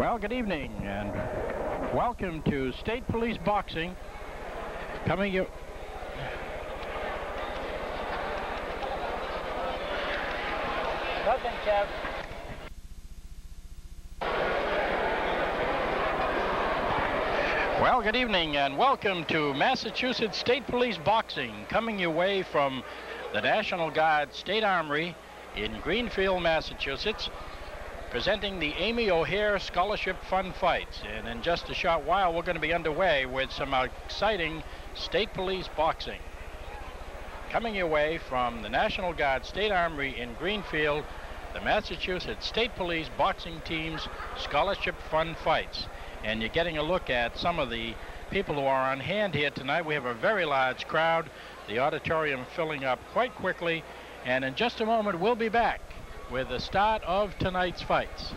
Well, good evening and welcome to State Police Boxing. Coming you. Nothing, Kev. Well, good evening and welcome to Massachusetts State Police Boxing, coming your way from the National Guard State Armory in Greenfield, Massachusetts, presenting the Amy O'Hare Scholarship Fund Fights. And in just a short while, we're going to be underway with some exciting State Police Boxing. Coming your way from the National Guard State Armory in Greenfield, the Massachusetts State Police Boxing Team's Scholarship Fund Fights. And you're getting a look at some of the people who are on hand here tonight. We have a very large crowd, the auditorium filling up quite quickly, and in just a moment we'll be back with the start of tonight's fights.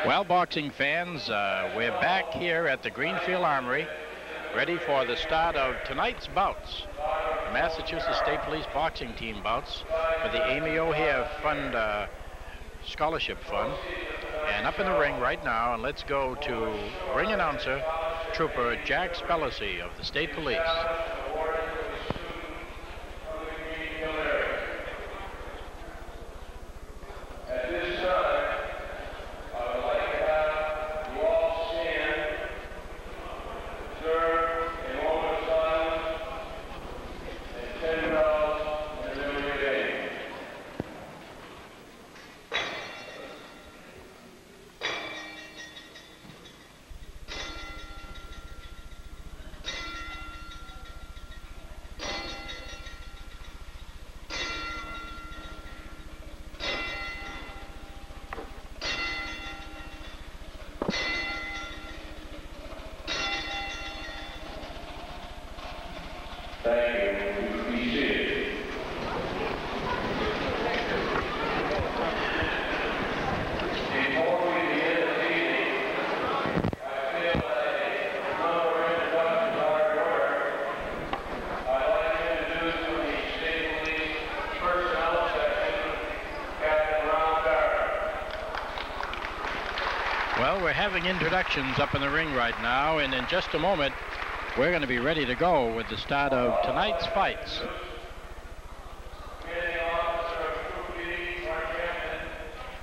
Well, boxing fans, we're back here at the Greenfield Armory, ready for the start of tonight's bouts, the Massachusetts State Police Boxing Team bouts for the Amy O'Hare Fund Scholarship Fund. And up in the ring right now, and let's go to ring announcer, Trooper Jack Spellacy of the State Police. Well, we're having introductions up in the ring right now, and in just a moment we're going to be ready to go with the start of tonight's fights.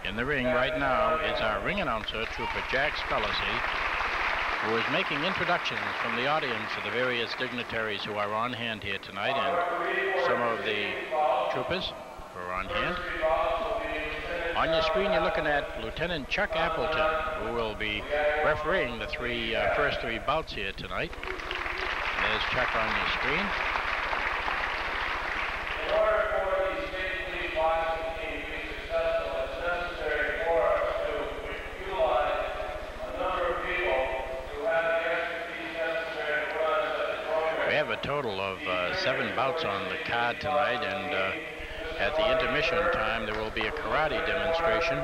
In the ring right now is our ring announcer, Trooper Jack Spellacy, who is making introductions from the audience of the various dignitaries who are on hand here tonight, and some of the troopers who are on hand. On your screen, you're looking at Lieutenant Chuck Appleton, who will be refereeing the first three bouts here tonight. There's Chuck on your screen. In order for the State Police Boxing Team to be successful, it's necessary for us to utilize a number of people who have the expertise necessary to run such a program. We have a total of 7 bouts on the card tonight, and at the intermission time there will be a karate demonstration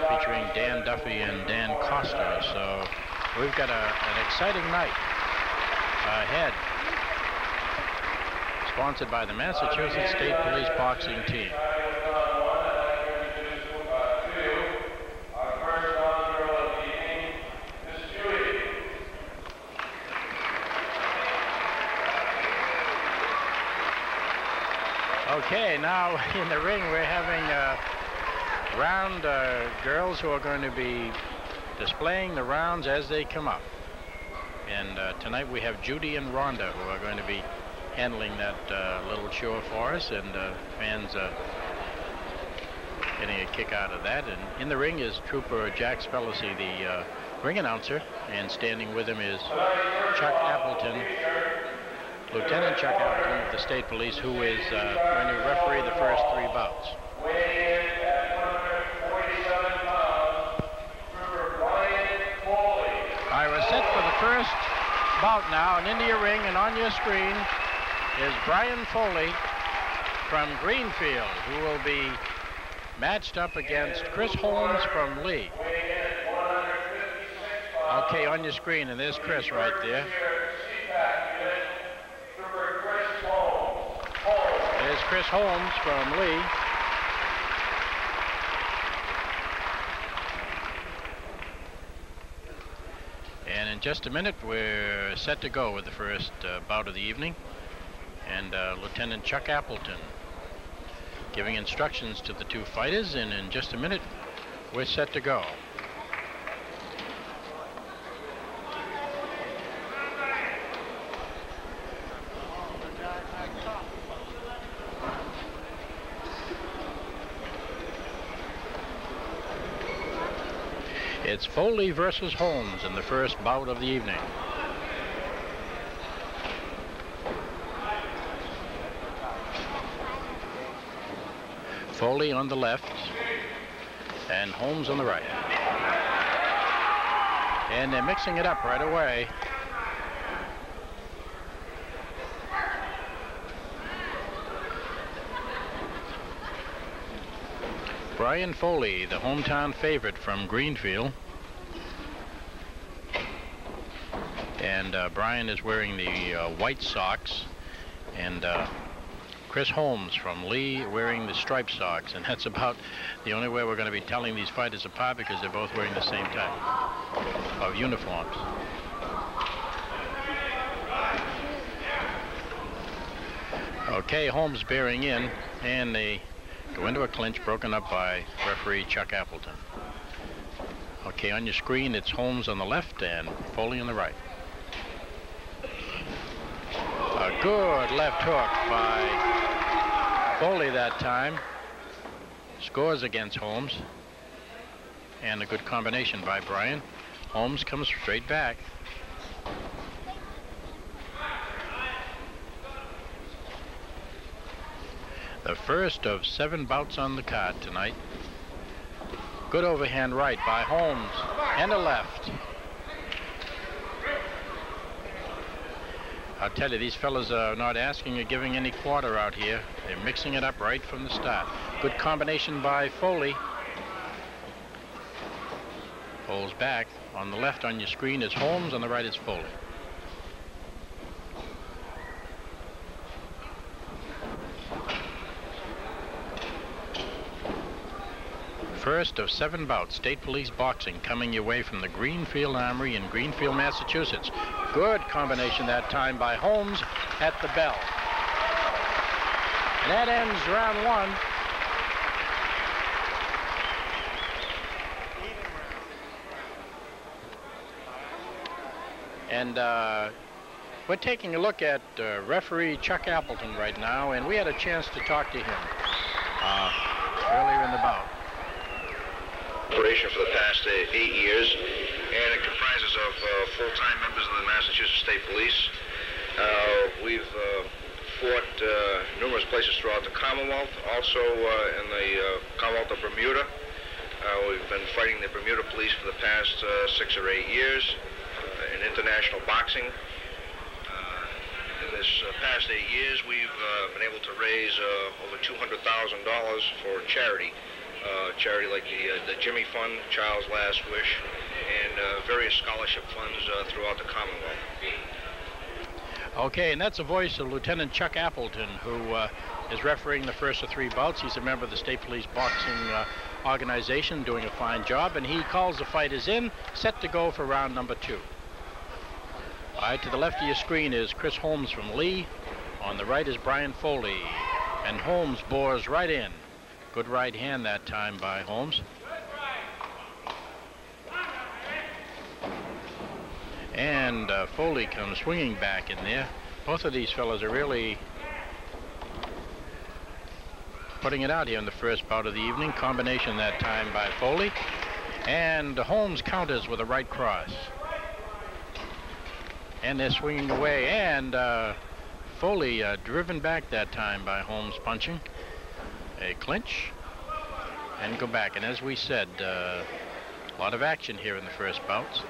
featuring Dan Duffy and Dan Costa. So we've got an exciting night ahead, sponsored by the Massachusetts State Police Boxing Team. Okay, now in the ring we're having round girls who are going to be displaying the rounds as they come up. And tonight we have Judy and Rhonda who are going to be handling that little show for us, and fans getting a kick out of that. And in the ring is Trooper Jack Spellacy, the ring announcer, and standing with him is Chuck Appleton, Lieutenant Chuck Appleton of the State Police, who is going to referee the first 3 bouts. Weighing in at 147 pounds, Trooper Foley. All right, we're set for the first bout now, and into your ring and on your screen is Brian Foley from Greenfield, who will be matched up against Chris Holmes from Lee. Okay, on your screen, and there's Chris right there. There's Chris Holmes from Lee. And in just a minute, we're set to go with the first bout of the evening. And Lieutenant Chuck Appleton giving instructions to the two fighters, and in just a minute, we're set to go. It's Foley versus Holmes in the first bout of the evening. Foley on the left and Holmes on the right. And they're mixing it up right away. Brian Foley, the hometown favorite from Greenfield. And Brian is wearing the white socks, and Chris Holmes from Lee wearing the striped socks, and that's about the only way we're going to be telling these fighters apart, because they're both wearing the same type of uniforms. Okay, Holmes bearing in, and they go into a clinch broken up by referee Chuck Appleton. Okay, on your screen, it's Holmes on the left and Foley on the right. A good left hook by Foley that time. Scores against Holmes. And a good combination by Brian. Holmes comes straight back. The first of 7 bouts on the card tonight. Good overhand right by Holmes, and a left. I'll tell you, these fellas are not asking or giving any quarter out here. They're mixing it up right from the start. Good combination by Foley. Pulls back. On the left on your screen is Holmes, on the right is Foley. First of 7 bouts, State Police Boxing, coming your way from the Greenfield Armory in Greenfield, Massachusetts. Good combination that time by Holmes at the bell. And that ends round 1. And we're taking a look at referee Chuck Appleton right now, and we had a chance to talk to him earlier in the bout. Operation for the past 8 years, and it comprises of full-time members of the Massachusetts State Police. We've fought numerous places throughout the Commonwealth, also in the Commonwealth of Bermuda. We've been fighting the Bermuda police for the past 6 or 8 years in international boxing. In this past 8 years, we've been able to raise over $200,000 for charity. Charity like the Jimmy Fund, Child's Last Wish, and various scholarship funds throughout the Commonwealth. Okay, and that's the voice of Lieutenant Chuck Appleton, who is refereeing the first of 3 bouts. He's a member of the State Police Boxing organization, doing a fine job, and he calls the fighters in, set to go for round number 2. All right, to the left of your screen is Chris Holmes from Lee. On the right is Brian Foley, and Holmes bores right in. Good right hand that time by Holmes. And Foley comes swinging back in there. Both of these fellas are really putting it out here in the first bout of the evening. Combination that time by Foley. And Holmes counters with a right cross. And they're swinging away. And Foley driven back that time by Holmes punching. A clinch and go back. And as we said, a lot of action here in the first bouts.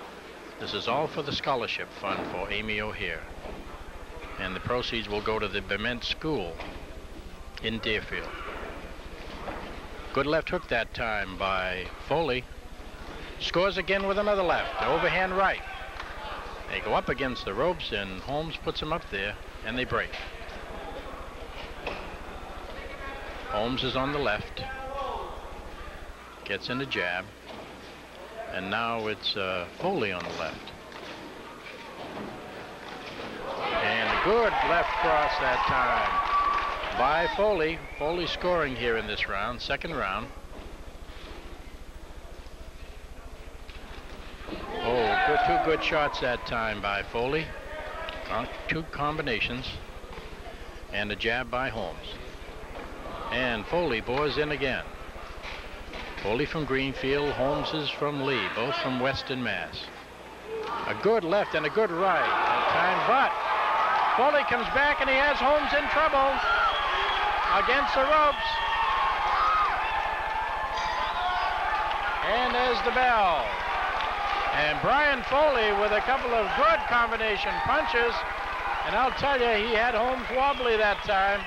This is all for the scholarship fund for Amy O'Hare. and the proceeds will go to the Bement School in Deerfield. Good left hook that time by Foley. Scores again with another left, overhand right. They go up against the ropes, and Holmes puts them up there, and they break. Holmes is on the left, gets in the jab, and now it's Foley on the left. And a good left cross that time by Foley. Foley scoring here in this round, second round. Oh, two good shots that time by Foley. Two combinations. And a jab by Holmes. And Foley bores in again. Foley from Greenfield, Holmes is from Lee, both from Western Mass. A good left and a good right that time, but Foley comes back and he has Holmes in trouble against the ropes. And there's the bell. And Brian Foley with a couple of good combination punches. And I'll tell you, he had Holmes wobbly that time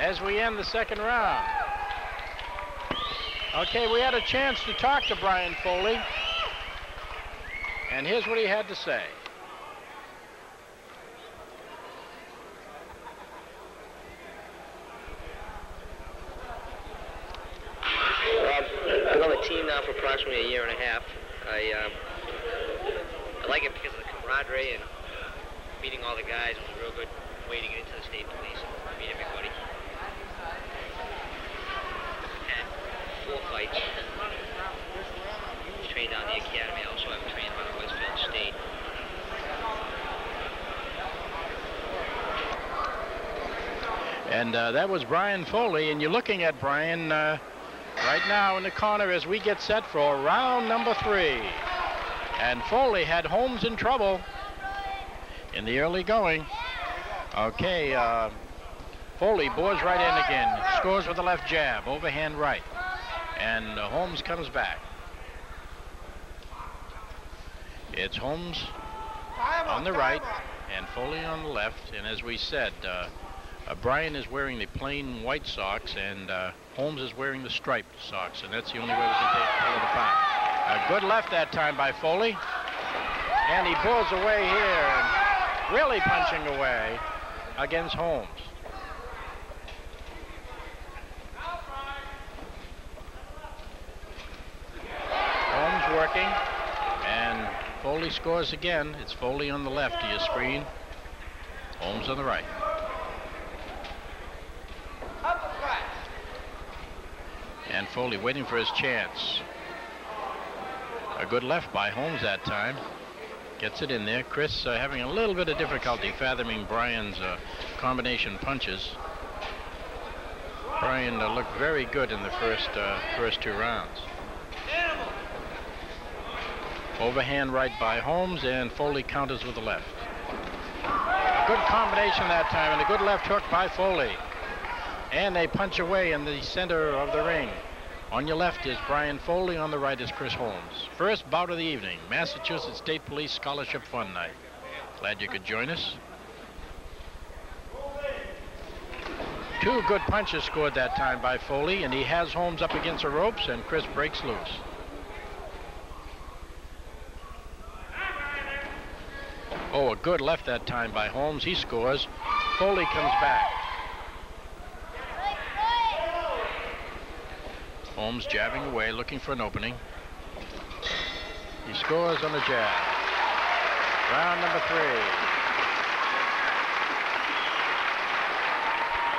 as we end the second round. Okay, we had a chance to talk to Brian Foley. And here's what he had to say. I've been on the team now for approximately a year and a half. I like it because of the camaraderie and meeting all the guys. It was real good wading into the state police and meet everybody. Had 4 fights. Trained down the academy. I also have trained by the Westfield State. And that was Brian Foley, and you're looking at Brian right now in the corner as we get set for round number 3. And Foley had Holmes in trouble in the early going. Okay, Foley bores right in again, scores with the left jab, overhand right, and Holmes comes back. It's Holmes on the right and Foley on the left, and as we said, Brian is wearing the plain white socks and Holmes is wearing the striped socks, and that's the only way we can tell it apart. A good left that time by Foley, and he pulls away here and really punching away against Holmes. Holmes working, and Foley scores again. It's Foley on the left of your screen, Holmes on the right. And Foley waiting for his chance. A good left by Holmes that time. Gets it in there. Chris having a little bit of difficulty fathoming Brian's combination punches. Brian looked very good in the first 2 rounds. Overhand right by Holmes, and Foley counters with the left. A good combination that time, and a good left hook by Foley. And they punch away in the center of the ring. On your left is Brian Foley, on the right is Chris Holmes. First bout of the evening, Massachusetts State Police Scholarship Fun Night. Glad you could join us. 2 good punches scored that time by Foley, and he has Holmes up against the ropes, and Chris breaks loose. Oh, a good left that time by Holmes. He scores. Foley comes back. Holmes jabbing away, looking for an opening. He scores on the jab. Round number 3.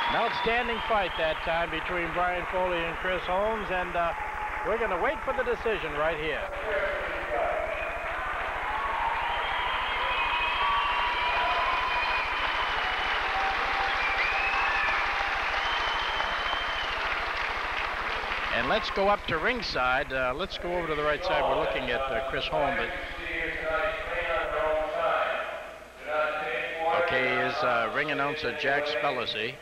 An outstanding fight that time between Brian Foley and Chris Holmes, and we're going to wait for the decision right here. And let's go up to ringside. Let's go over to the right side. We're looking at Chris Holmes. Okay, is ring announcer Jack Spellacy.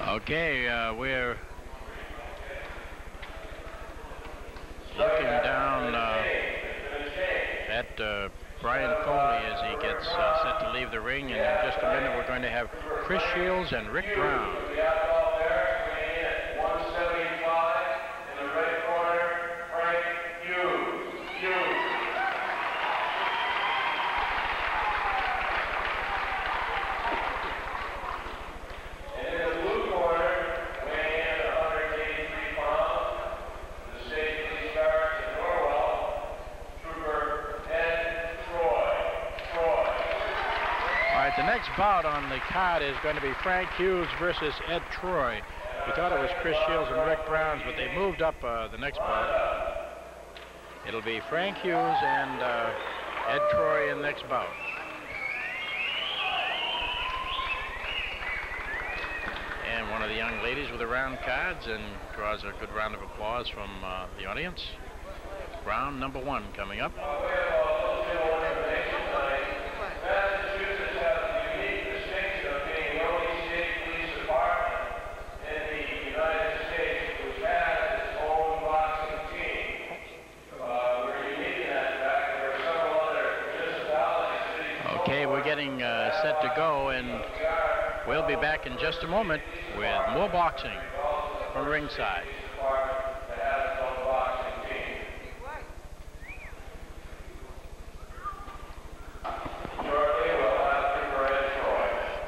Okay, we're looking down at Brian Foley as he gets set to leave the ring, and in just a minute we're going to have Chris Shields and Rick Brown. The next bout on the card is going to be Frank Hughes versus Ed Troy. We thought it was Chris Shields and Rick Brown, but they moved up the next bout. It'll be Frank Hughes and Ed Troy in the next bout. And one of the young ladies with the round cards and draws a good round of applause from the audience. Round number 1 coming up. Okay, we're getting set to go, and we'll be back in just a moment with more boxing from ringside.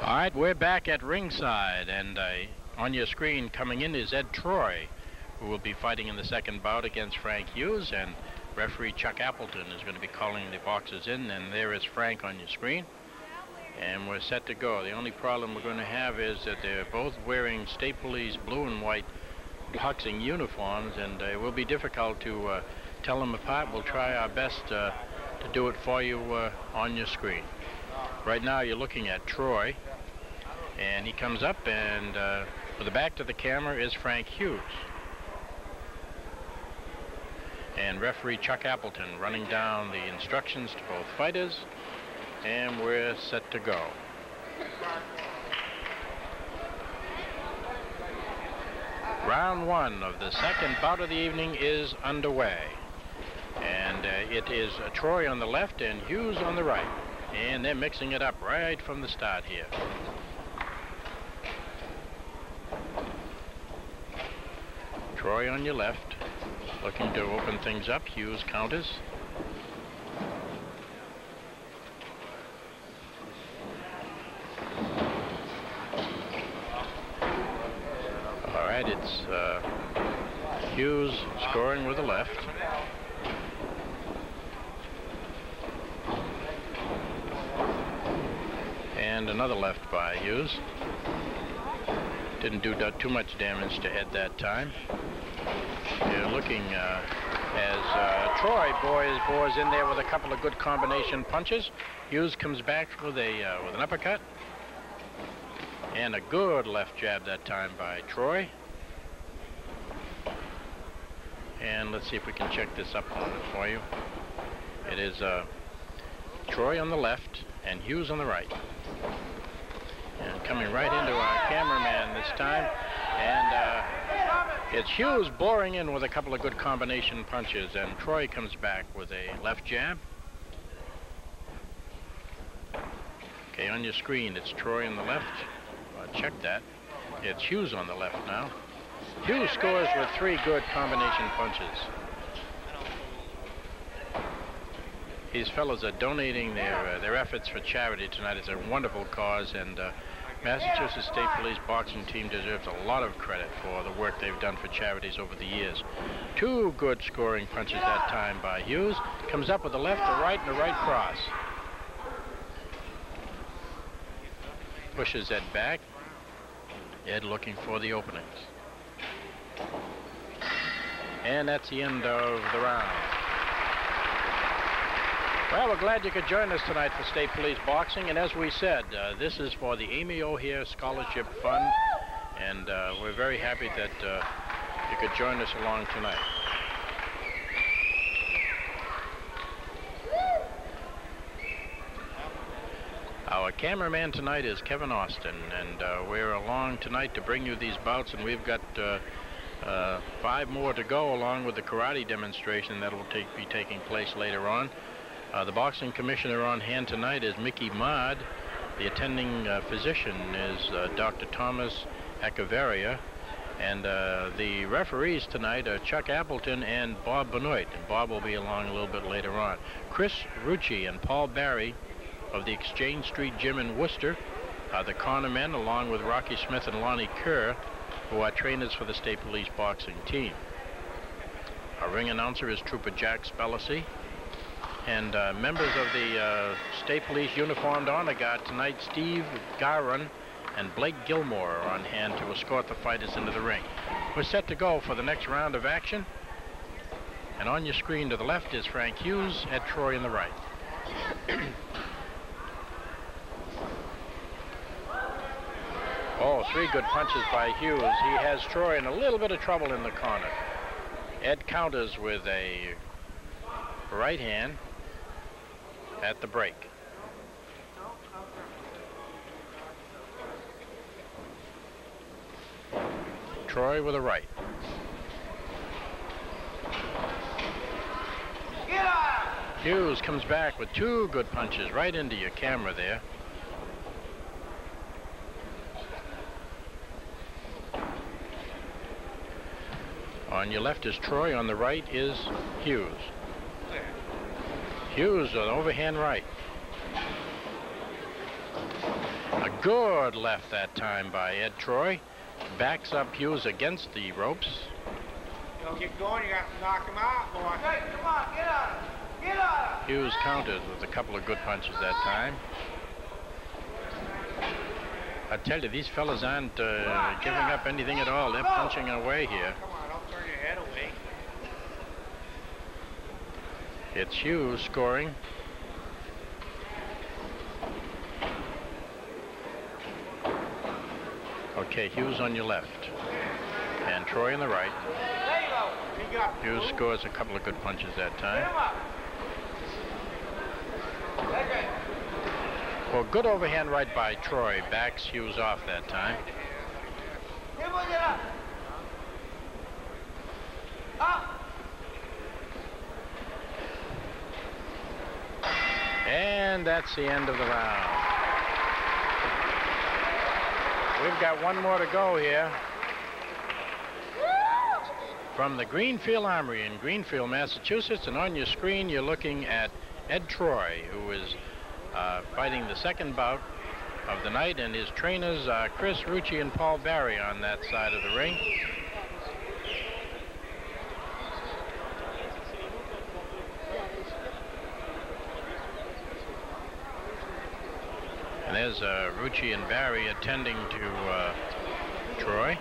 All right, we're back at ringside, and on your screen coming in is Ed Troy, who will be fighting in the second bout against Frank Hughes, and referee Chuck Appleton is going to be calling the boxers in, and there is Frank on your screen. And we're set to go. The only problem we're going to have is that they're both wearing State Police blue and white boxing uniforms, and it will be difficult to tell them apart. We'll try our best to do it for you on your screen. Right now you're looking at Troy, and he comes up, and with the back to the camera is Frank Hughes. And referee Chuck Appleton running down the instructions to both fighters, and we're set to go. Round 1 of the second bout of the evening is underway, and it is Troy on the left and Hughes on the right, and they're mixing it up right from the start here. Troy on your left, looking to open things up. Hughes counters. All right, it's Hughes scoring with the left. And another left by Hughes. Didn't do too much damage to Ed that time. You're looking as Troy bores in there with a couple of good combination punches. Hughes comes back with an uppercut. And a good left jab that time by Troy. And let's see if we can check this up on it for you. It is Troy on the left and Hughes on the right. And coming right into our cameraman this time. And it's Hughes boring in with a couple of good combination punches, and Troy comes back with a left jab. Okay, on your screen, it's Troy on the left. Check that. It's Hughes on the left now. Hughes scores with 3 good combination punches. These fellows are donating their efforts for charity tonight. It's a wonderful cause, and Massachusetts State Police boxing team deserves a lot of credit for the work they've done for charities over the years. 2 good scoring punches that time by Hughes. Comes up with a left, a right, and a right cross. Pushes Ed back. Ed looking for the openings. And that's the end of the round. Well, we're glad you could join us tonight for State Police Boxing. And as we said, this is for the Amy O'Hare Scholarship Fund. And we're very happy that you could join us along tonight. Our cameraman tonight is Kevin Austin, and we're along tonight to bring you these bouts, and we've got 5 more to go, along with the karate demonstration that will be taking place later on. The boxing commissioner on hand tonight is Mickey Maude. The attending physician is Dr. Thomas Echeverria, and the referees tonight are Chuck Appleton and Bob Benoit, and Bob will be along a little bit later on. Chris Rucci and Paul Barry of the Exchange Street Gym in Worcester are the cornermen, along with Rocky Smith and Lonnie Kerr, who are trainers for the State Police boxing team. Our ring announcer is Trooper Jack Spellacy, and members of the State Police Uniformed Honor Guard tonight, Steve Garan and Blake Gilmore, are on hand to escort the fighters into the ring. We're set to go for the next round of action, and on your screen to the left is Frank Hughes, Ed Troy on the right. Oh, 3 good punches by Hughes. He has Troy in a little bit of trouble in the corner. Ed counters with a right hand at the break. Troy with a right. Hughes comes back with 2 good punches right into your camera there. On your left is Troy, on the right is Hughes. Hughes with an overhand right. A good left that time by Ed Troy. Backs up Hughes against the ropes. Don't get going, you have to knock him out, boy. Hey, come on, get on him. Get on him. Hughes countered with a couple of good punches that time. I tell you, these fellas aren't giving up anything at all. They're punching away here. Come on, don't turn your head away. It's Hughes scoring. Okay, Hughes on your left. And Troy on the right. Hughes scores a couple of good punches that time. Well, good overhand right by Troy. Backs Hughes off that time. And that's the end of the round. We've got 1 more to go here. From the Greenfield Armory in Greenfield, Massachusetts, and on your screen you're looking at Ed Troy, who is fighting the second bout of the night, and his trainers are Chris Rucci and Paul Barry on that side of the ring. And there's Rucci and Barry attending to Troy.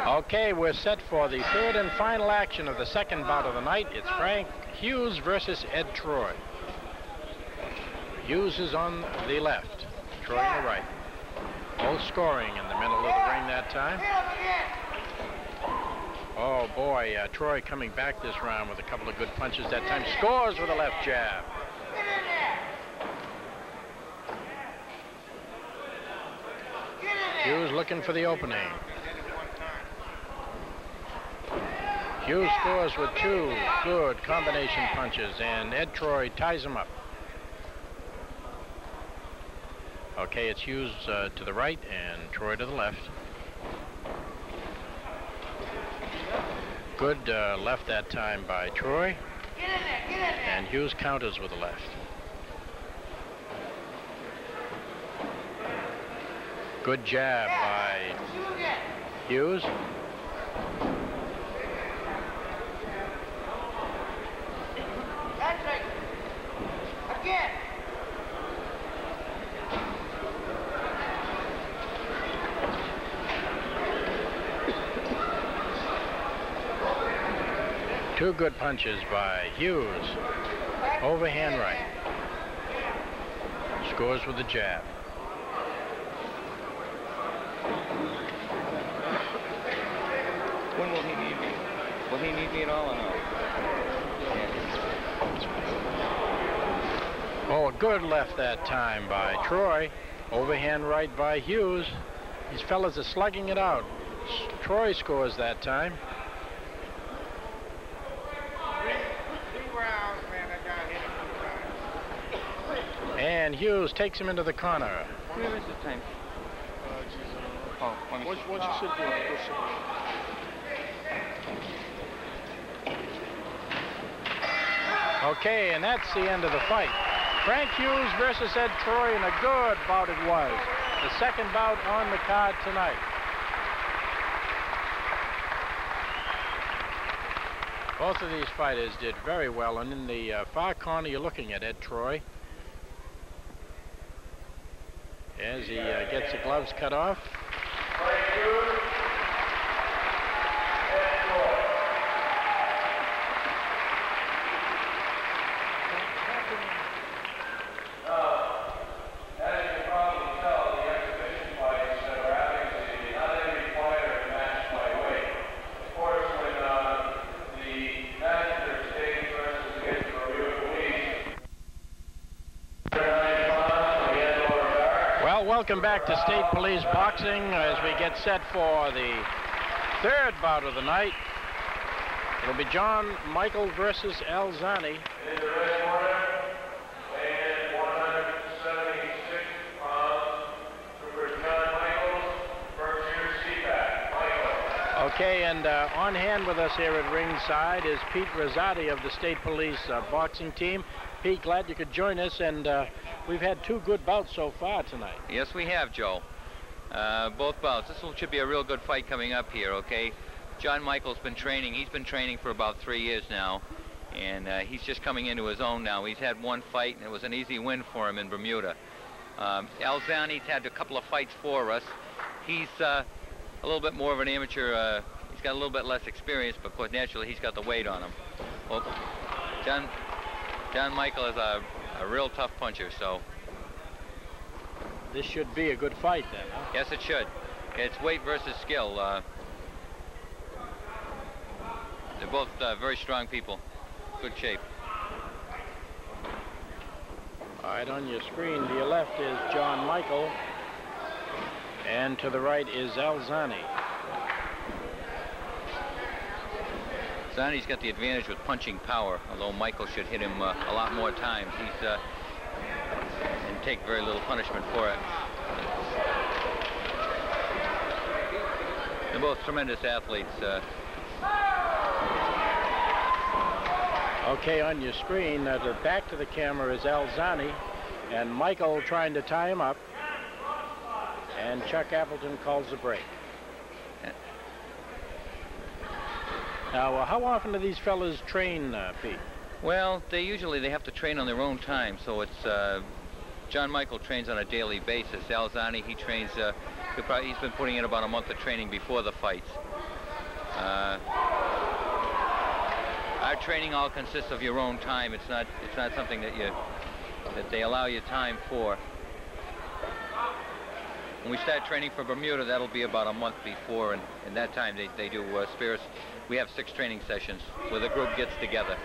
Okay, we're set for the 3rd and final action of the second bout of the night. It's Frank Hughes versus Ed Troy. Hughes is on the left, Troy on the right. Both scoring in the middle of the ring that time. Oh boy, Troy coming back this round with a couple of good punches that time. Scores with a left jab. Hughes looking for the opening. Hughes scores with 2 good combination punches, and Ed Troy ties him up. Okay, it's Hughes to the right and Troy to the left. Good left that time by Troy. And Hughes counters with the left. Good jab by Hughes. Again. Two good punches by Hughes. Overhand right. Scores with the jab. When will he need me? Will he need me at all or no? Oh, a good left that time by Troy. Overhand right by Hughes. These fellas are slugging it out. Troy scores that time. 3 rounds, man. That guy hit him 2 times. And Hughes takes him into the corner. Where is the time? Oh, let me see. Once you sit down, go sit down. Okay, and that's the end of the fight. Frank Hughes versus Ed Troy, and a good bout it was. The second bout on the card tonight. Both of these fighters did very well, and in the far corner you're looking at Ed Troy as he gets the gloves cut off. Welcome back to State Police Boxing as we get set for the third bout of the night. It'll be John Michael versus Al Zani. In the red corner, and 176 pounds, Trooper John Michaels, Berkshire Seaback. Michael. Okay, and on hand with us here at ringside is Pete Rosati of the State Police boxing team. Pete, glad you could join us, and we've had 2 good bouts so far tonight. Yes, we have, Joe. Both bouts. This should be a real good fight coming up here, okay? John Michael's been training. He's been training for about 3 years now, and he's just coming into his own now. He's had 1 fight, and it was an easy win for him in Bermuda. Al Zani's had a couple of fights for us. He's a little bit more of an amateur. He's got a little bit less experience, but of course, naturally, he's got the weight on him. Well, John Michael is a real tough puncher, so. This should be a good fight then, huh? Yes, it should. It's weight versus skill. They're both very strong people. Good shape. All right, on your screen to your left is John Michael, and to the right is Al Zani. Zani's got the advantage with punching power, although Michael should hit him a lot more times. He's and take very little punishment for it. They're both tremendous athletes. Okay, on your screen, the back to the camera is Al Zani, and Michael trying to tie him up, and Chuck Appleton calls the break. Now, how often do these fellas train, Pete? Well, they have to train on their own time, so it's John Michael trains on a daily basis. Al Zani, he trains, he's been putting in about a month of training before the fights. Our training all consists of your own time. It's not something that they allow you time for. When we start training for Bermuda, that'll be about a month before, and that time they do spares. We have 6 training sessions where the group gets together.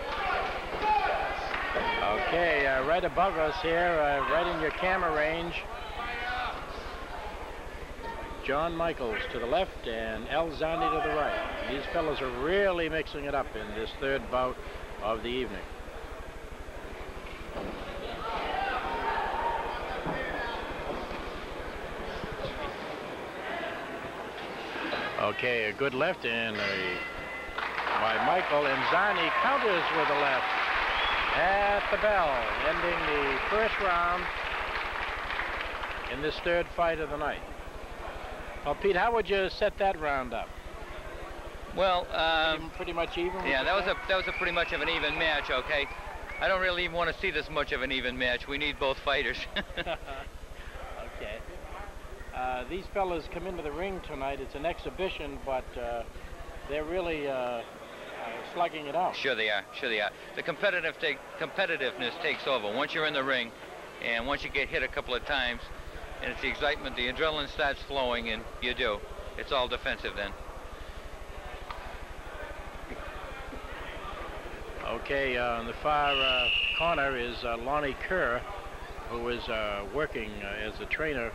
Okay, right above us here, right in your camera range, John Michaels to the left and Al Zani to the right. These fellas are really mixing it up in this third bout of the evening. Okay, a good left and by Michael, and Zani counters with the left at the bell, ending the first round in this third fight of the night. Well, Pete, how would you set that round up? Well, pretty much even. Yeah, that was a pretty much of an even match. Okay, I don't really even want to see this much of an even match. We need both fighters. Okay. These fellas come into the ring tonight. It's an exhibition, but they're really slugging it out. Sure they are. Sure they are. The competitiveness takes over once you're in the ring, and once you get hit a couple of times, and it's the excitement, the adrenaline starts flowing, and you do. It's all defensive then. Okay, in the far corner is Lonnie Kerr, who is working as a trainer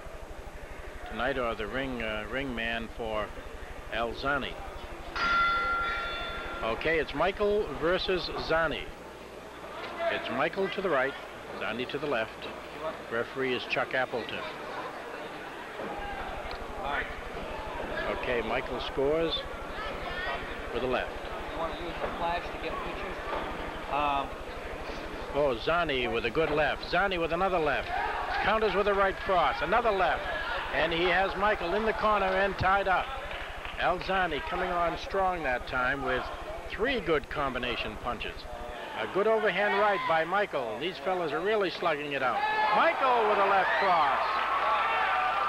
tonight, or the ring man for Al Zani. Okay, it's Michael versus Zani. It's Michael to the right, Zani to the left. Referee is Chuck Appleton. Okay, Michael scores for the left. You want to use the flash to get pictures? Oh, Zani with a good left. Zani with another left. Counters with a right cross. Another left. And he has Michael in the corner and tied up. Al Zani coming on strong that time with 3 good combination punches. A good overhand right by Michael. These fellas are really slugging it out. Michael with a left cross.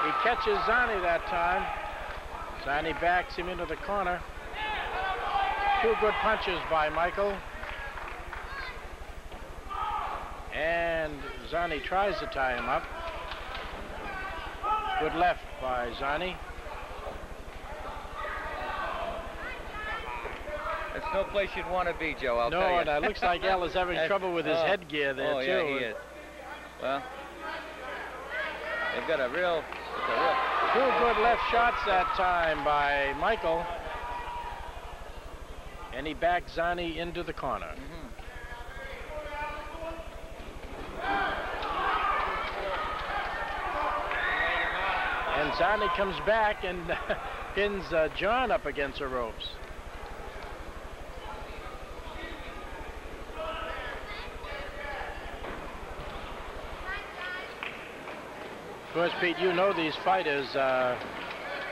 He catches Zani that time. Zani backs him into the corner. 2 good punches by Michael. And Zani tries to tie him up. Good left by Zani. It's no place you'd want to be, Joe, I'll tell you. No, and it looks like Al is having trouble with his headgear there, too. Yeah, he is. Well, they've got a real... 2 good left shots that time by Michael. And he backed Zani into the corner. And Zani comes back and pins John up against the ropes. Of course, Pete, you know these fighters.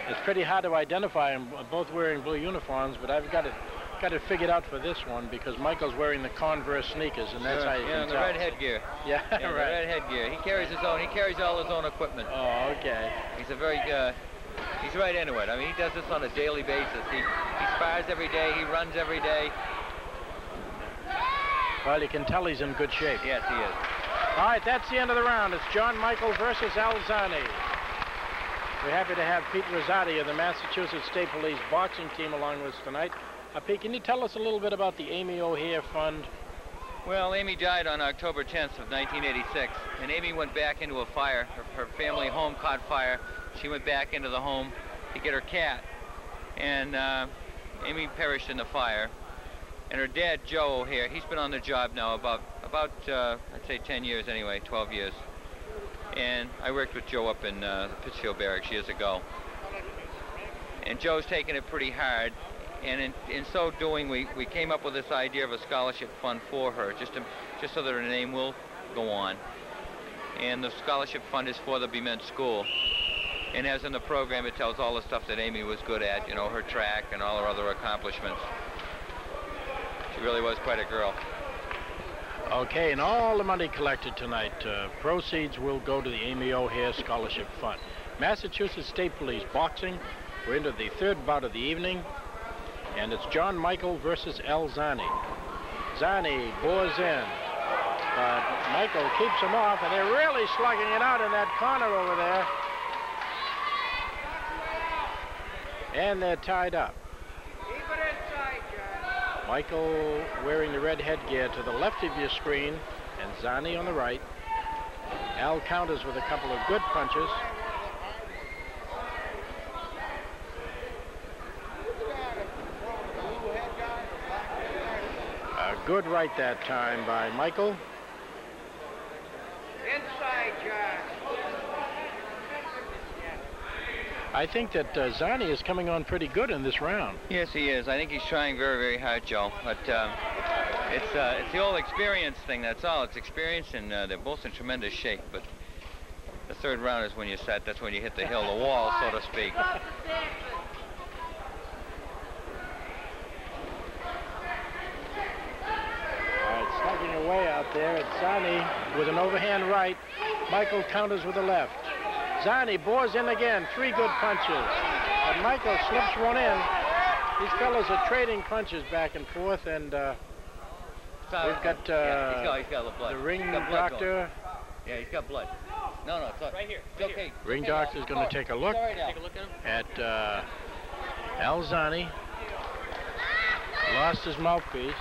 It's pretty hard to identify them, both wearing blue uniforms, but I've got it figured out for this one because Michael's wearing the Converse sneakers, and that's how you can the tell. red headgear. Yeah, yeah, right. The red headgear. He carries his own. He carries all his own equipment. Oh, okay. He's a very. He's right into it. I mean, he does this on a daily basis. He spars every day. He runs every day. Well, you can tell he's in good shape. Yes, he is. All right, that's the end of the round. It's John Michael versus Al Zani. We're happy to have Pete Rosati of the Massachusetts State Police boxing team along with us tonight. Pete, can you tell us a little bit about the Amy O'Hare Fund? Well, Amy died on October 10th of 1986, and Amy went back into a fire. Her family home caught fire. She went back into the home to get her cat, and Amy perished in the fire. And her dad, Joe O'Hare, he's been on the job now about I'd say 10 years anyway, 12 years. And I worked with Joe up in the Pittsfield Barracks years ago. And Joe's taken it pretty hard. And in so doing, we came up with this idea of a scholarship fund for her, just so that her name will go on. And the scholarship fund is for the Bement School. And as in the program, it tells all the stuff that Amy was good at, you know, her track and all her other accomplishments. She really was quite a girl. Okay, and all the money collected tonight, proceeds will go to the Amy O'Hare Scholarship Fund. Massachusetts State Police boxing. We're into the 3rd bout of the evening. And it's John Michael versus Al Zani. Zani bores in, but Michael keeps him off, and they're really slugging it out in that corner over there. And they're tied up. Keep it inside, John. Michael wearing the red headgear to the left of your screen, and Zani on the right. Al counters with a couple of good punches. Good right that time by Michael. Inside, John. I think that Zani is coming on pretty good in this round. Yes, he is. I think he's trying very, very hard, Joe. But it's the old experience thing, that's all. It's experience, and they're both in tremendous shape. But the 3rd round is when you set, that's when you hit the hill, the wall, so to speak. Away out there. It's Zani with an overhand right. Michael counters with a left. Zani bores in again. 3 good punches. And Michael slips one in. These fellas are trading punches back and forth, and we've got he's got blood. The ring doctor. Going. Yeah, he's got blood. No, it's not. Right here. It's okay. Ring doctor's going to take a look at Al Zani. Lost his mouthpiece.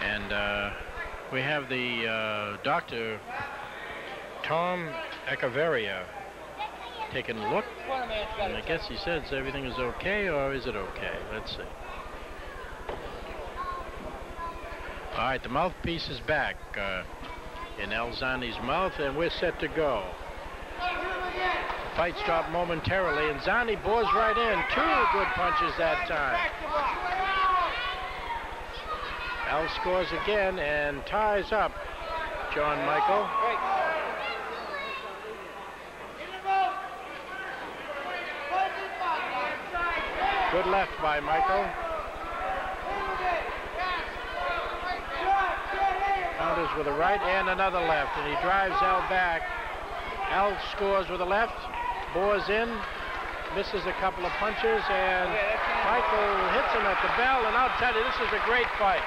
And we have the Dr. Tom Echeverria taking a look. And I guess he says everything is okay, or is it okay? Let's see. All right, the mouthpiece is back in Zani's mouth, and we're set to go. Fight stopped momentarily, and Zani bores right in. 2 good punches that time. Al scores again and ties up John Michael. Good left by Michael. Counters with a right and another left, and he drives Al back. Al scores with a left, bores in, misses a couple of punches, and Michael hits him at the bell, and I'll tell you, this is a great fight.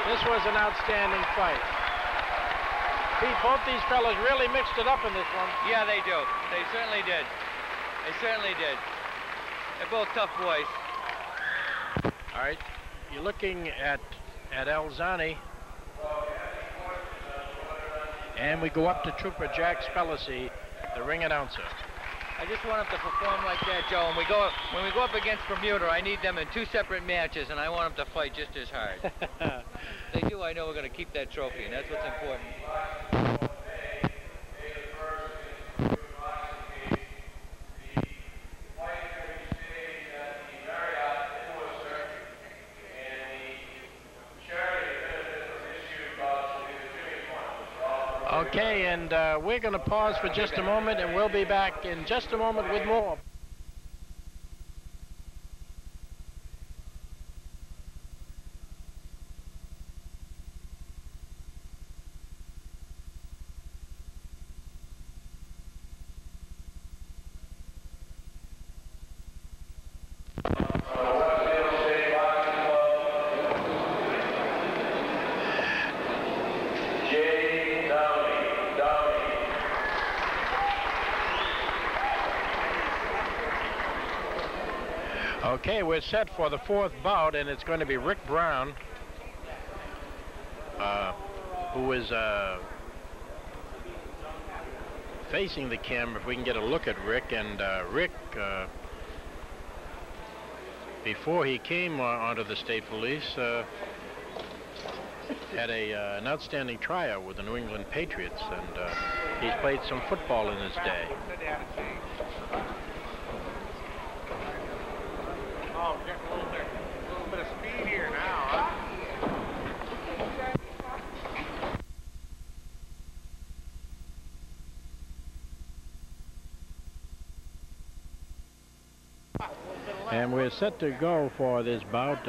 This was an outstanding fight. Pete, both these fellas really mixed it up in this one. Yeah, they do. They certainly did. They certainly did. They're both tough boys. All right, you're looking at Al Zani. And we go up to Trooper Jack Spellacy, the ring announcer. I just want them to perform like that, Joe. When we go up against Bermuda, I need them in 2 separate matches, and I want them to fight just as hard. If they do, I know we're going to keep that trophy, and that's what's important. Okay, and we're going to pause for just a moment, and we'll be back in just a moment with more. Okay, we're set for the 4th bout, and it's going to be Rick Brown, who is facing the camera, if we can get a look at Rick. And Rick, before he came onto the state police, had an outstanding tryout with the New England Patriots, and he's played some football in his day. Oh, getting a little bit of speed here now, huh? And we're set to go for this bout.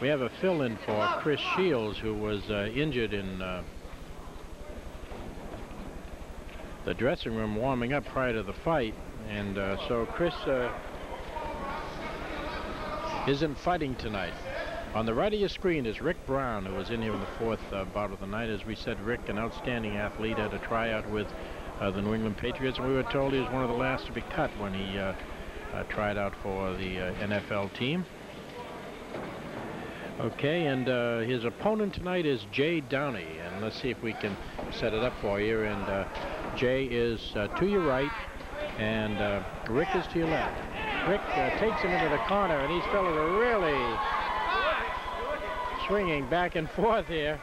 We have a fill-in for Chris Shields, who was injured in the dressing room warming up prior to the fight. And so Chris isn't fighting tonight. On the right of your screen is Rick Brown, who was in here in the 4th bout of the night. As we said, Rick, an outstanding athlete, had a tryout with the New England Patriots, and we were told he was one of the last to be cut when he tried out for the NFL team. Okay, and his opponent tonight is Jay Downey, and let's see if we can set it up for you. And Jay is to your right, and Rick is to your left. Rick takes him into the corner, and these fellas are really swinging back and forth here.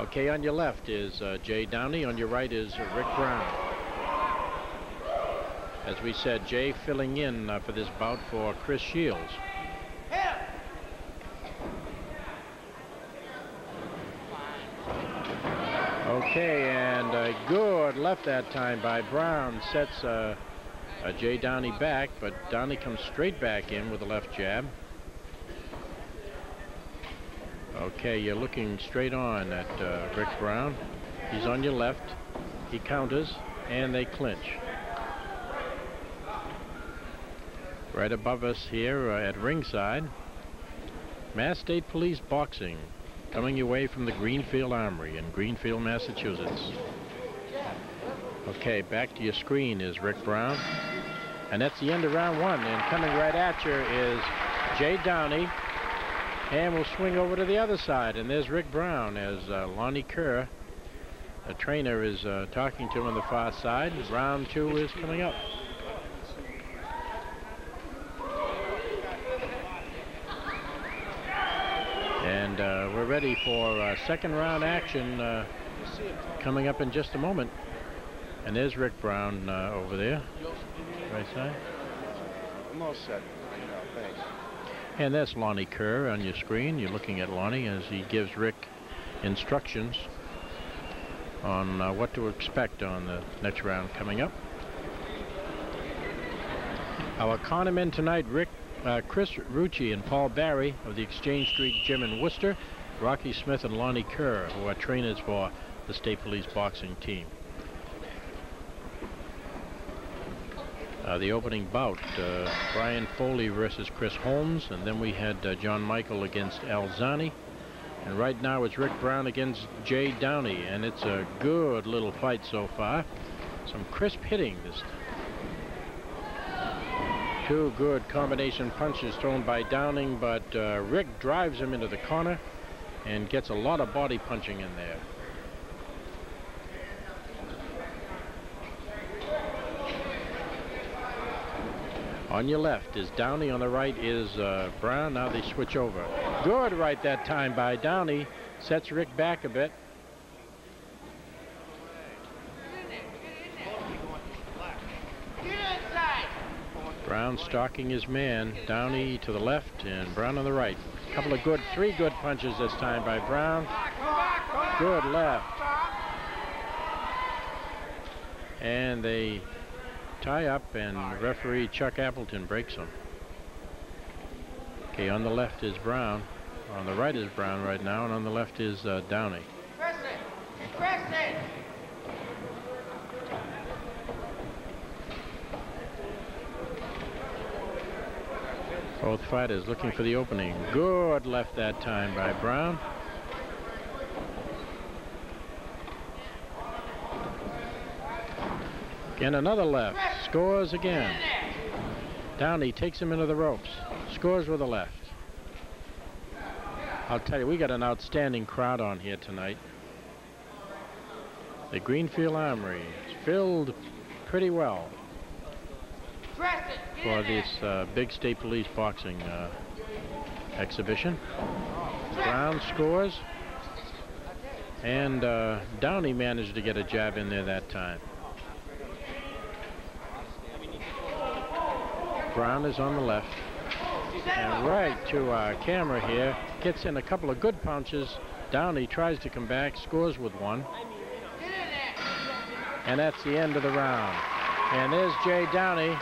Okay, on your left is Jay Downey. On your right is Rick Brown. As we said, Jay filling in for this bout for Chris Shields. Okay, and good left that time by Brown. Sets Jay Downey back, but Downey comes straight back in with a left jab. Okay, you're looking straight on at Rick Brown. He's on your left. He counters, and they clinch. Right above us here at ringside, Mass State Police Boxing, coming your way from the Greenfield Armory in Greenfield, Massachusetts. Okay, back to your screen is Rick Brown. And that's the end of round 1. And coming right at you is Jay Downey. And we'll swing over to the other side, and there's Rick Brown as Lonnie Kerr, the trainer, is talking to him on the far side. Round 2 is coming up. And we're ready for second round action coming up in just a moment. And there's Rick Brown over there, right side. I'm all set. Thanks. And that's Lonnie Kerr on your screen. You're looking at Lonnie as he gives Rick instructions on what to expect on the next round coming up. Our corner men tonight, Chris Rucci and Paul Barry of the Exchange Street Gym in Worcester, Rocky Smith and Lonnie Kerr, who are trainers for the State Police boxing team. The opening bout, Brian Foley versus Chris Holmes, and then we had John Michael against Al Zani. And right now it's Rick Brown against Jay Downey, and it's a good little fight so far. Some crisp hitting this time. Two good combination punches thrown by Downing, but Rick drives him into the corner and gets a lot of body punching in there. On your left is Downey, on the right is Brown. Now they switch over. Good right that time by Downey. Sets Rick back a bit. Brown stalking his man. Downey to the left and Brown on the right. Couple of three good punches this time by Brown. Good left. And they tie up, and referee Chuck Appleton breaks them. Okay, on the left is Brown. On the right is Brown right now, and on the left is Downey. Both fighters looking for the opening. Good left that time by Brown. And another left. Scores again. Downey takes him into the ropes. Scores with a left. I'll tell you, we got an outstanding crowd on here tonight. The Greenfield Armory is filled pretty well for this big State Police boxing exhibition. Brown scores, and Downey managed to get a jab in there that time. Brown is on the left, and right to our camera here, gets in a couple of good punches. Downey tries to come back, scores with one, and that's the end of the round. And there's Jay Downey.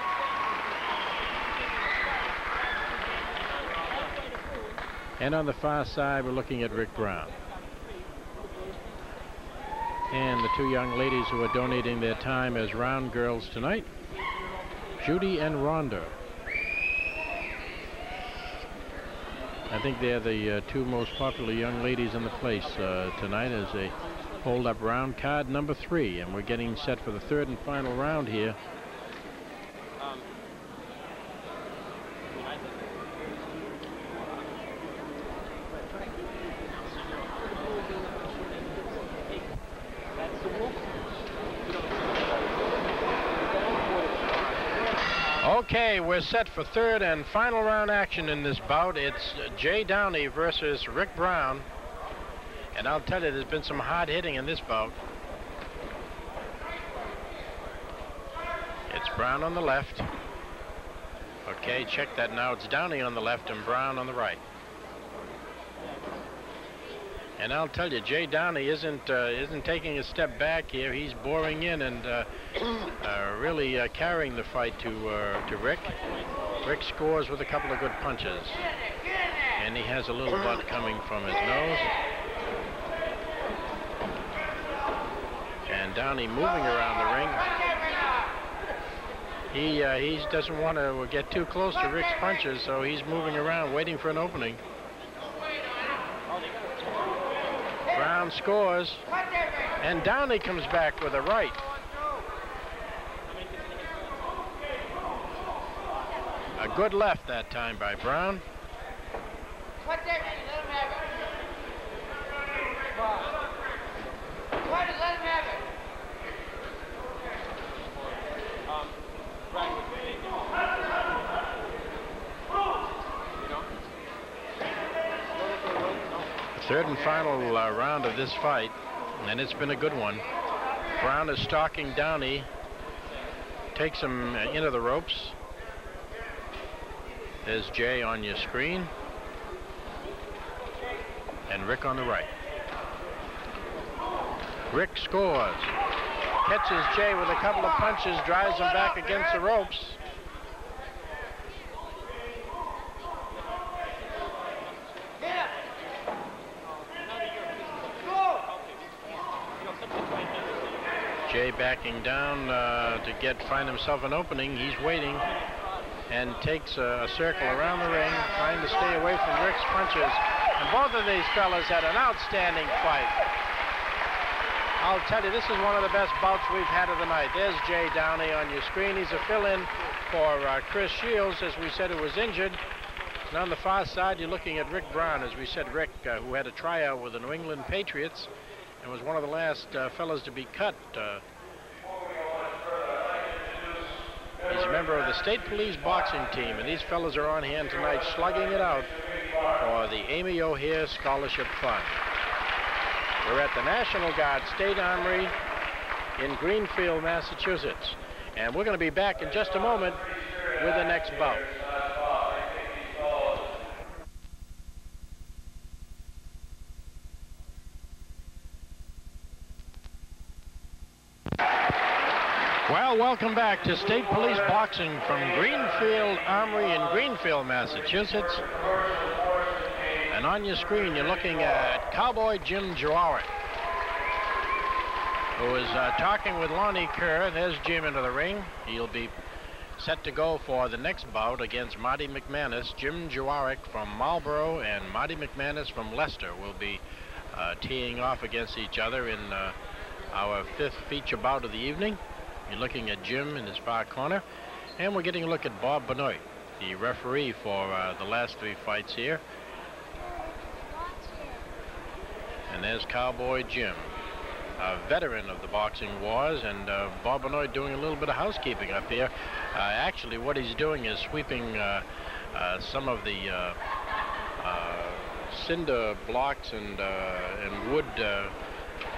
And on the far side, we're looking at Rick Brown. And the two young ladies who are donating their time as round girls tonight, Judy and Rhonda. I think they're the two most popular young ladies in the place tonight as they hold up round card number 3, and we're getting set for the third and final round here. Okay, we're set for third and final round action in this bout. It's Jay Downey versus Rick Brown. And I'll tell you, there's been some hard hitting in this bout. It's Brown on the left. Okay, check that now. It's Downey on the left and Brown on the right. And I'll tell you, Jay Downey isn't taking a step back here. He's boring in and really carrying the fight to Rick. Rick scores with a couple of good punches, and he has a little blood coming from his nose. And Downey moving around the ring. He doesn't want to get too close to Rick's punches, so he's moving around, waiting for an opening. Brown scores, and Downey comes back with a right. A good left that time by Brown. What that mean? Let him have it. Come on. What? Let him have it. Third and final round of this fight, and it's been a good one. Brown is stalking Downey, takes him into the ropes. There's Jay on your screen, and Rick on the right. Rick scores, catches Jay with a couple of punches, drives him back against the ropes. Jay backing down to find himself an opening. He's waiting and takes a circle around the ring, trying to stay away from Rick's punches. And both of these fellas had an outstanding fight. I'll tell you, this is one of the best bouts we've had of the night. There's Jay Downey on your screen. He's a fill-in for Chris Shields, as we said, who was injured. And on the far side, you're looking at Rick Brown, as we said, Rick, who had a tryout with the New England Patriots and was one of the last fellas to be cut. He's a member of the State Police boxing team, and these fellas are on hand tonight slugging it out for the Amy O'Hare Scholarship Fund. We're at the National Guard State Armory in Greenfield, Massachusetts, and we're going to be back in just a moment with the next bout. Well, welcome back to State Police Boxing from Greenfield Armory in Greenfield, Massachusetts. And on your screen, you're looking at Cowboy Jim Jaworek, who is talking with Lonnie Kerr. There's Jim into the ring. He'll be set to go for the next bout against Marty McManus. Jim Jaworek from Marlborough and Marty McManus from Leicester will be teeing off against each other in our fifth feature bout of the evening. You're looking at Jim in his far corner, and we're getting a look at Bob Benoit, the referee for the last three fights here. And there's Cowboy Jim, a veteran of the boxing wars, and Bob Benoit doing a little bit of housekeeping up here. Actually, what he's doing is sweeping some of the cinder blocks and wood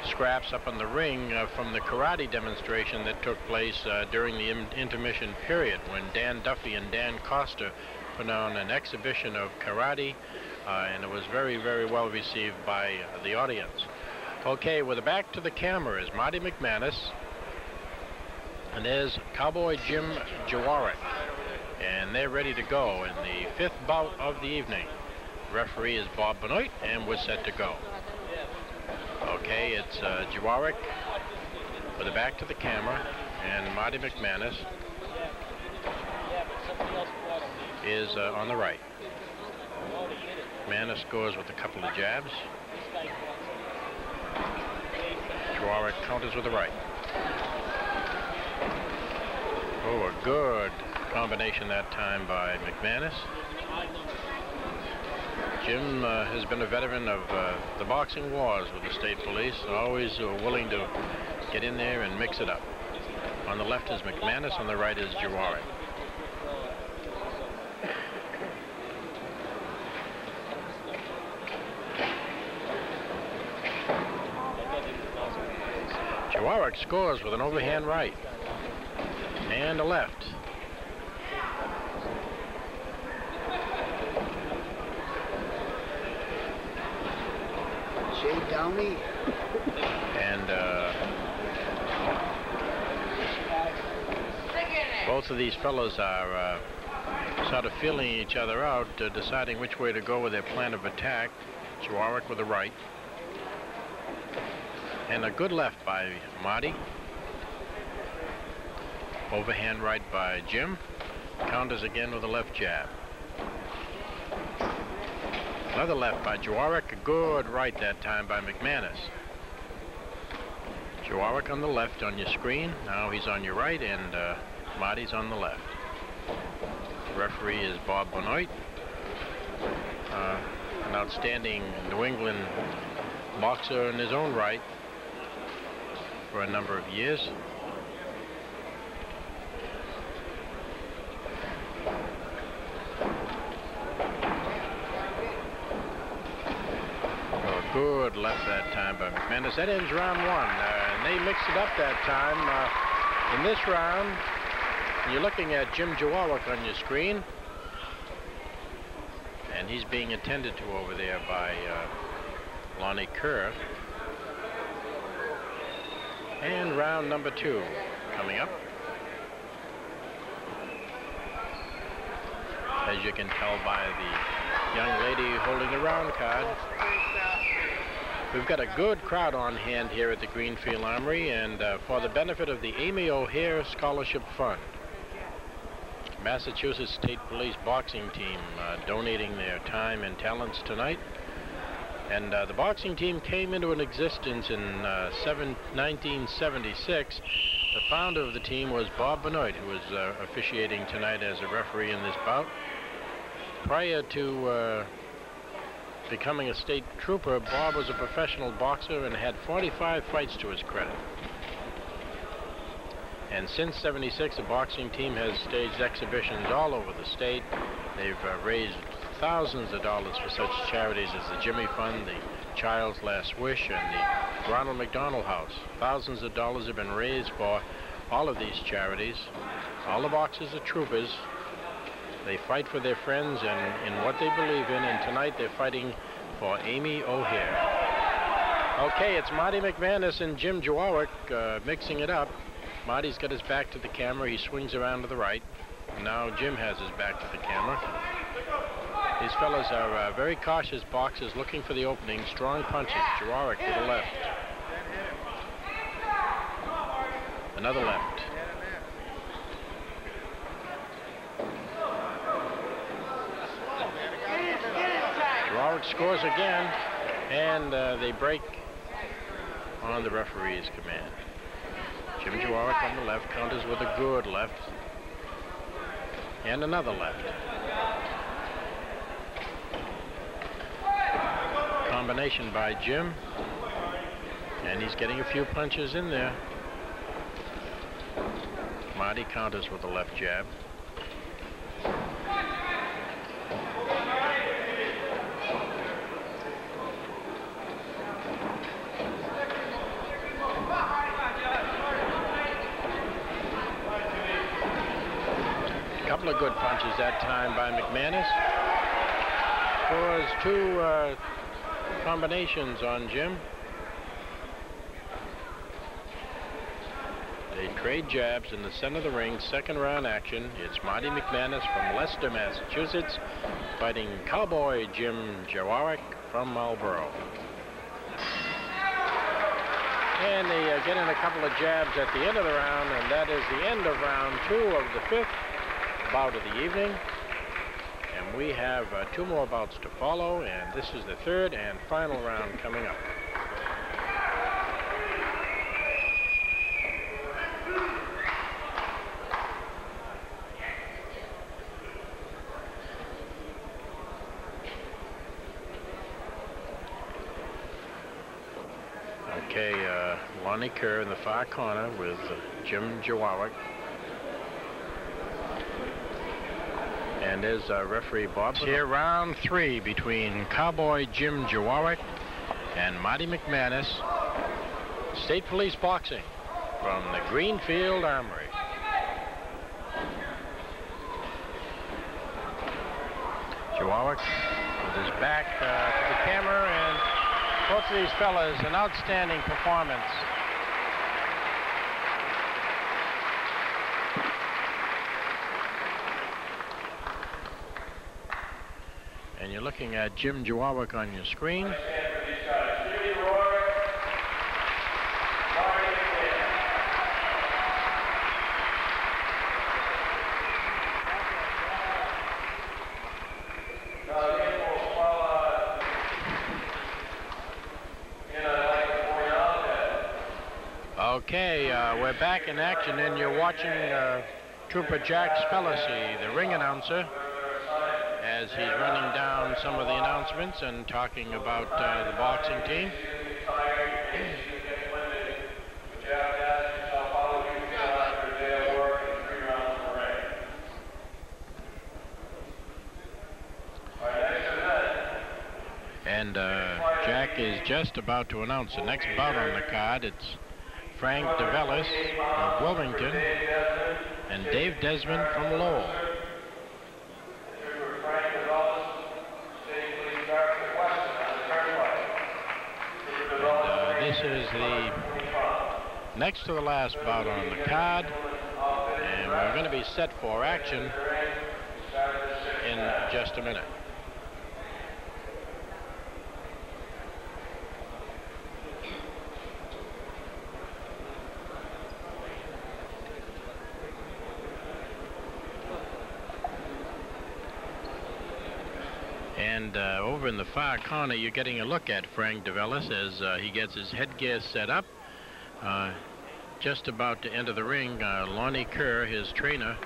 scraps up on the ring from the karate demonstration that took place during the intermission period, when Dan Duffy and Dan Costa put on an exhibition of karate, and it was very, very well received by the audience. Okay, with the back to the camera is Marty McManus, and there's Cowboy Jim Jaworek, and they're ready to go in the fifth bout of the evening. Referee is Bob Benoit, and we're set to go. Okay, it's Jaworek with the back to the camera, and Marty McManus is on the right. McManus scores with a couple of jabs. Jaworek counters with the right. Oh, a good combination that time by McManus. Jim has been a veteran of the boxing wars with the state police, always willing to get in there and mix it up. On the left is McManus, on the right is Jaworek. Jaworek scores with an overhand right and a left. Downey. And both of these fellows are sort of feeling each other out, deciding which way to go with their plan of attack. Jaworek with the right. And a good left by Marty. Overhand right by Jim. Counters again with a left jab. Another left by Jaworek, a good right that time by McManus. Jaworek on the left on your screen. Now he's on your right, and Marty's on the left. The referee is Bob Benoit. an outstanding New England boxer in his own right for a number of years. Good left that time by McManus. That ends round one. And they mixed it up that time. In this round, you're looking at Jim Jaworek on your screen. And he's being attended to over there by Lonnie Kerr. And round number 2 coming up. As you can tell by the young lady holding the round card. We've got a good crowd on hand here at the Greenfield Armory, and for the benefit of the Amy O'Hare Scholarship Fund, Massachusetts State Police boxing team donating their time and talents tonight. And the boxing team came into an existence in 1976. The founder of the team was Bob Benoit, who was officiating tonight as a referee in this bout. Prior to becoming a state trooper, Bob was a professional boxer and had 45 fights to his credit. And since '76, the boxing team has staged exhibitions all over the state. They've raised thousands of dollars for such charities as the Jimmy Fund, the Child's Last Wish, and the Ronald McDonald House. Thousands of dollars have been raised for all of these charities. All the boxers are troopers. They fight for their friends and in what they believe in, and tonight they're fighting for Amy O'Hare. Okay, it's Marty McManus and Jim Jaworek mixing it up. Marty's got his back to the camera. He swings around to the right. Now Jim has his back to the camera. These fellas are very cautious boxers looking for the opening. Strong punches. Jaworek to the left. Another left. Jaworek scores again, and they break on the referee's command. Jim Jaworek on the left counters with a good left. And another left. Combination by Jim. And he's getting a few punches in there. Marty counters with a left jab. Couple of good punches that time by McManus. Scores 2 combinations on Jim. They trade jabs in the center of the ring. Second round action. It's Marty McManus from Leicester, Massachusetts, fighting Cowboy Jim Jaworek from Marlborough. And they get in a couple of jabs at the end of the round, and that is the end of round 2 of the 5th bout of the evening. And we have 2 more bouts to follow, and this is the 3rd and final round coming up. Okay, Lonnie Kerr in the far corner with Jim Jaworek. And there's referee Bob. Here, round 3 between Cowboy Jim Jaworek and Marty McManus. State Police Boxing from the Greenfield Armory. Jaworek with his back to the camera, and both of these fellas, an outstanding performance. And you're looking at Jim Jaworek on your screen. Okay, we're back in action, and you're watching Trooper Jack Spellacy, the ring announcer. as he's running down some of the announcements and talking about the boxing team. And Jack is just about to announce the next bout on the card. It's Frank Devellis of Wilmington and Dave Desmond from Lowell. And, this is the next to the last bout on the card, and we're going to be set for action in just a minute. And over in the far corner, you're getting a look at Frank Devellis as he gets his headgear set up. Just about to enter the ring, Lonnie Kerr, his trainer,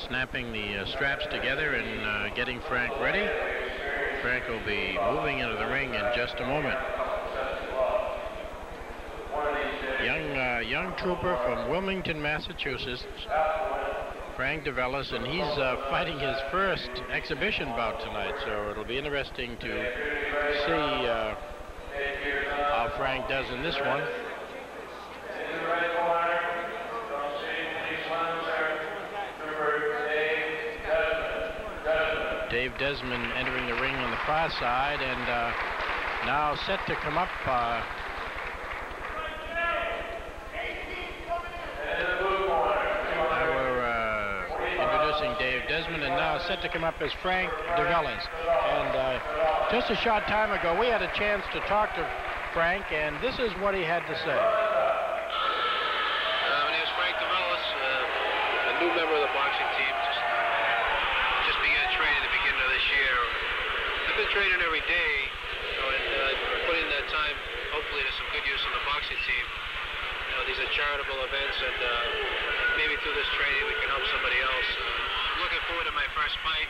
snapping the straps together and getting Frank ready. Frank will be moving into the ring in just a moment. Young trooper from Wilmington, Massachusetts, Frank Devellis, and he's fighting his first exhibition bout tonight, so it'll be interesting to see how Frank does in this one. Dave Desmond entering the ring on the far side, and now set to come up. Dave Desmond, and now set to come up is Frank Devellis. And just a short time ago, we had a chance to talk to Frank, and this is what he had to say. My name is Frank Devellis, a new member of the boxing team. Just began training at the beginning of this year. I've been training every day, and putting that time, hopefully, to some good use in the boxing team. These are charitable events, and maybe through this training we can help somebody else. Looking forward to my first fight.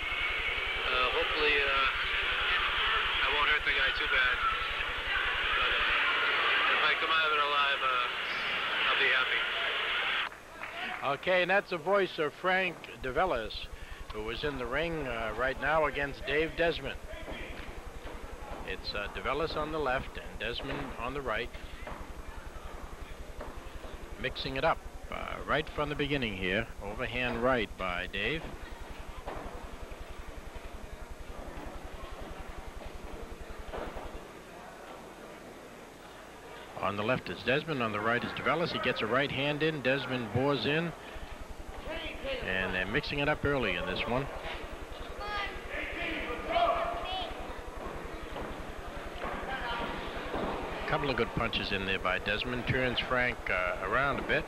Hopefully I won't hurt the guy too bad. But if I come out of it alive, I'll be happy. Okay, and that's the voice of Frank Devellis, who is in the ring right now against Dave Desmond. It's Devellis on the left and Desmond on the right. Mixing it up right from the beginning here. Overhand right by Dave. On the left is Desmond, on the right is Devellis. He gets a right hand in, Desmond bores in, and they're mixing it up early in this one. A couple of good punches in there by Desmond. Turns Frank around a bit.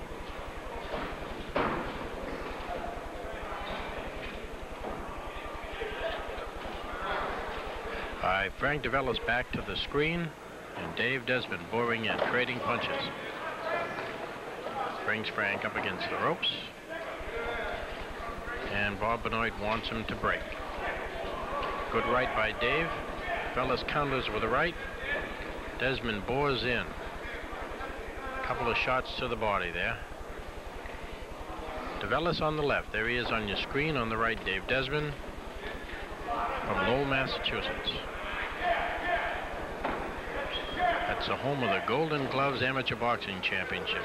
Frank Devellis back to the screen, and Dave Desmond boring in, trading punches. Brings Frank up against the ropes, and Bob Benoit wants him to break. Good right by Dave. Devellis counters with a right. Desmond bores in. Couple of shots to the body there. Devellis on the left. There he is on your screen. On the right, Dave Desmond from Lowell, Massachusetts. That's the home of the Golden Gloves Amateur Boxing Championships.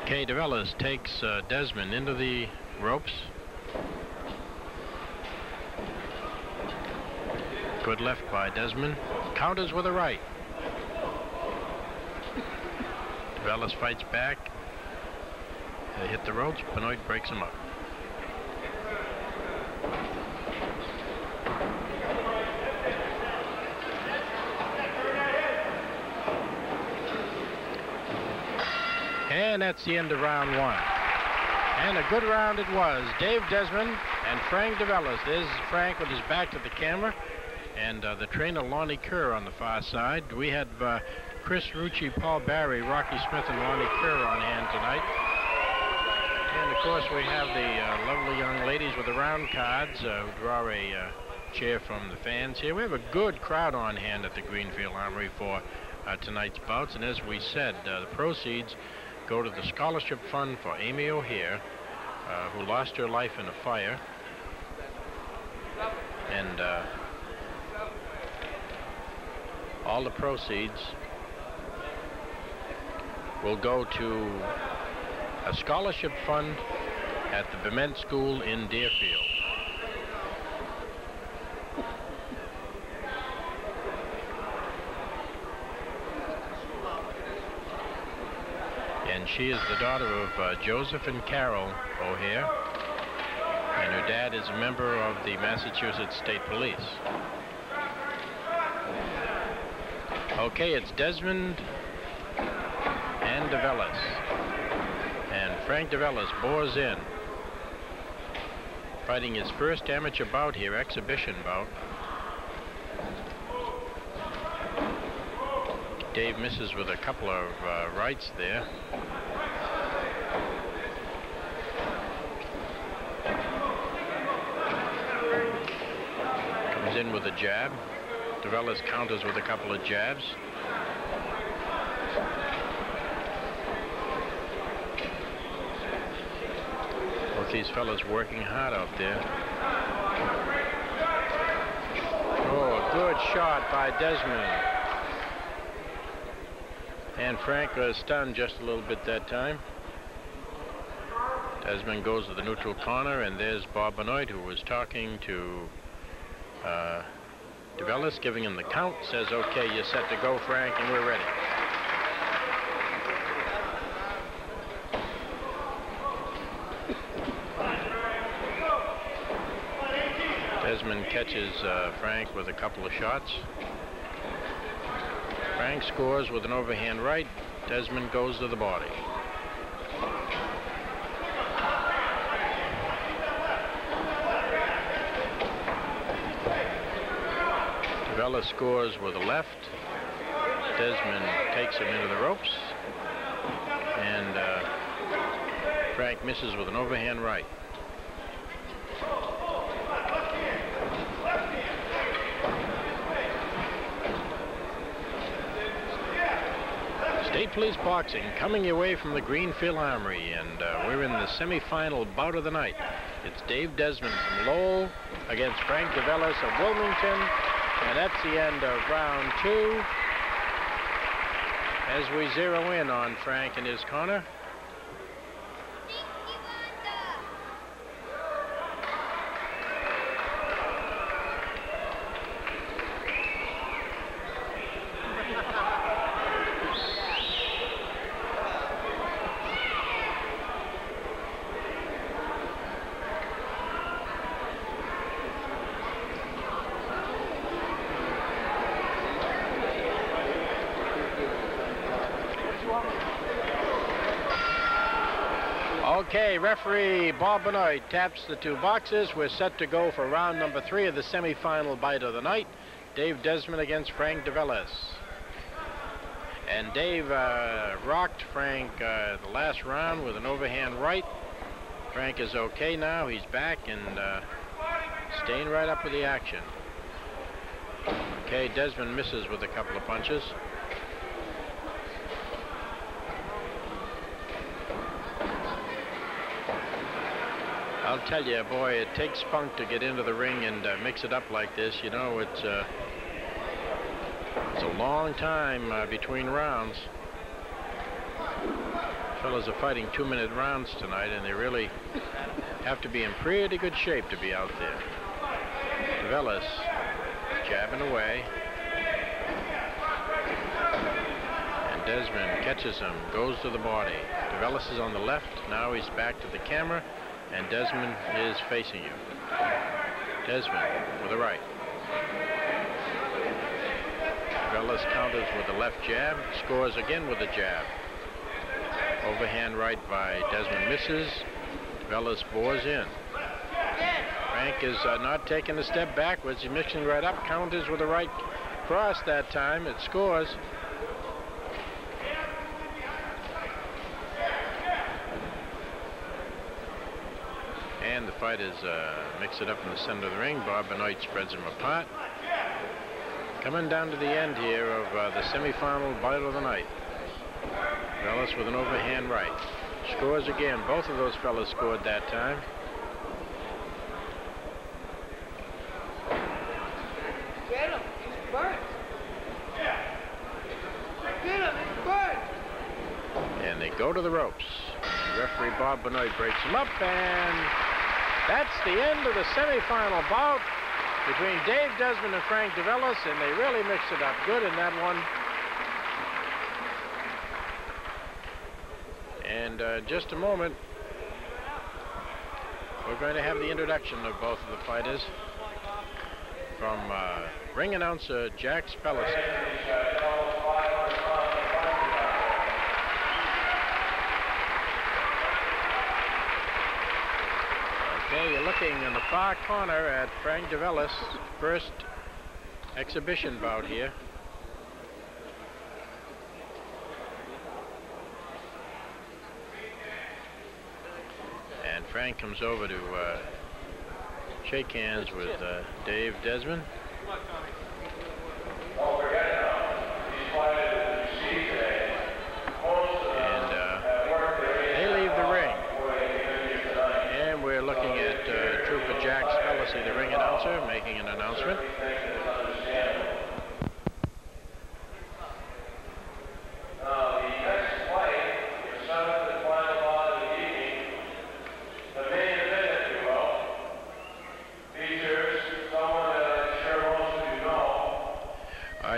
Okay, Devellis takes Desmond into the ropes. Good left by Desmond. Counters with a right. Devellis fights back. They hit the ropes. Benoit breaks him up. And that's the end of round one. And a good round it was. Dave Desmond and Frank Devellis. There's Frank with his back to the camera. And the trainer, Lonnie Kerr, on the far side. We had Chris Rucci, Paul Barry, Rocky Smith, and Lonnie Kerr on hand tonight. And of course we have the lovely young ladies with the round cards who draw a cheer from the fans here. We have a good crowd on hand at the Greenfield Armory for tonight's bouts, and as we said, the proceeds go to the scholarship fund for Amy O'Hare, who lost her life in a fire, and all the proceeds will go to a scholarship fund at the Bement School in Deerfield. And she is the daughter of Joseph and Carol O'Hare, and her dad is a member of the Massachusetts State Police. Okay, it's Desmond and Devellis. And Frank Devellis bores in, fighting his first amateur bout here, exhibition bout. Dave misses with a couple of rights there. Comes in with a jab. Devellis counters with a couple of jabs. Both these fellas working hard out there. Oh, a good shot by Desmond. And Frank was stunned just a little bit that time. Desmond goes to the neutral corner, and there's Bob Benoit, who was talking to Devellis, giving him the count, says, okay, you're set to go, Frank, and we're ready. Desmond catches Frank with a couple of shots. Frank scores with an overhand right. Desmond goes to the body. Devellis scores with a left. Desmond takes him into the ropes. And Frank misses with an overhand right. State Police Boxing coming your way from the Greenfield Armory, and we're in the semifinal bout of the night. It's Dave Desmond from Lowell against Frank Devellis of Wilmington, and that's the end of round 2 as we zero in on Frank in his corner. Okay, referee Bob Benoit taps the 2 boxes. We're set to go for round number 3 of the semifinal bout of the night. Dave Desmond against Frank Devellis. And Dave rocked Frank the last round with an overhand right. Frank is okay now. He's back and staying right up with the action. Okay, Desmond misses with a couple of punches. I'll tell you, boy, it takes spunk to get into the ring and mix it up like this. You know, it's a long time between rounds. Fellas are fighting 2-minute rounds tonight, and they really have to be in pretty good shape to be out there. Devellis jabbing away. And Desmond catches him, goes to the body. Devellis is on the left. Now he's back to the camera. And Desmond is facing you. Desmond with a right. Devellis counters with the left jab, scores again with a jab. Overhand right by Desmond misses. Devellis bores in. Frank is not taking a step backwards. He's mixing right up, counters with a right cross that time. It scores. fighters mix it up in the center of the ring. Bob Benoit spreads them apart. Coming down to the end here of the semifinal bout of the night. Devellis with an overhand right. Scores again. Both of those fellas scored that time. Get him. He's burnt. Get him. He's burnt. And they go to the ropes. Referee Bob Benoit breaks him up, and that's the end of the semifinal bout between Dave Desmond and Frank Devellis, and they really mixed it up good in that one. And just a moment, we're going to have the introduction of both of the fighters from ring announcer Jack Spellacy. Okay, you're looking in the far corner at Frank Devellis' first exhibition bout here. And Frank comes over to shake hands with Dave Desmond. And they leave the ring. And we're looking at Trooper Jack Spellacy, the ring announcer, making an announcement.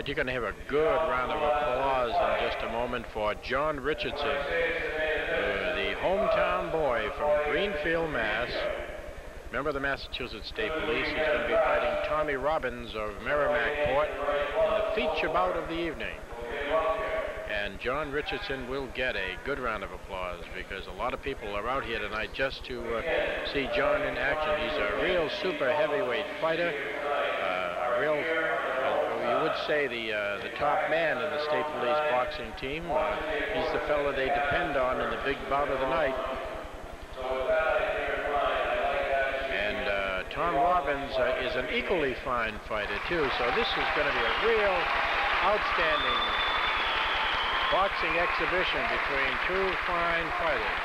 You're going to have a good round of applause in just a moment for John Richardson, the hometown boy from Greenfield, Mass. Member of the Massachusetts State Police. He's going to be fighting Tommy Robbins of Merrimackport in the feature bout of the evening. And John Richardson will get a good round of applause because a lot of people are out here tonight just to see John in action. He's a real super heavyweight fighter, a real... you would say the top man in the State Police boxing team. He's the fellow they depend on in the big bout of the night. And Tom Robbins is an equally fine fighter too, so this is going to be a real outstanding boxing exhibition between two fine fighters.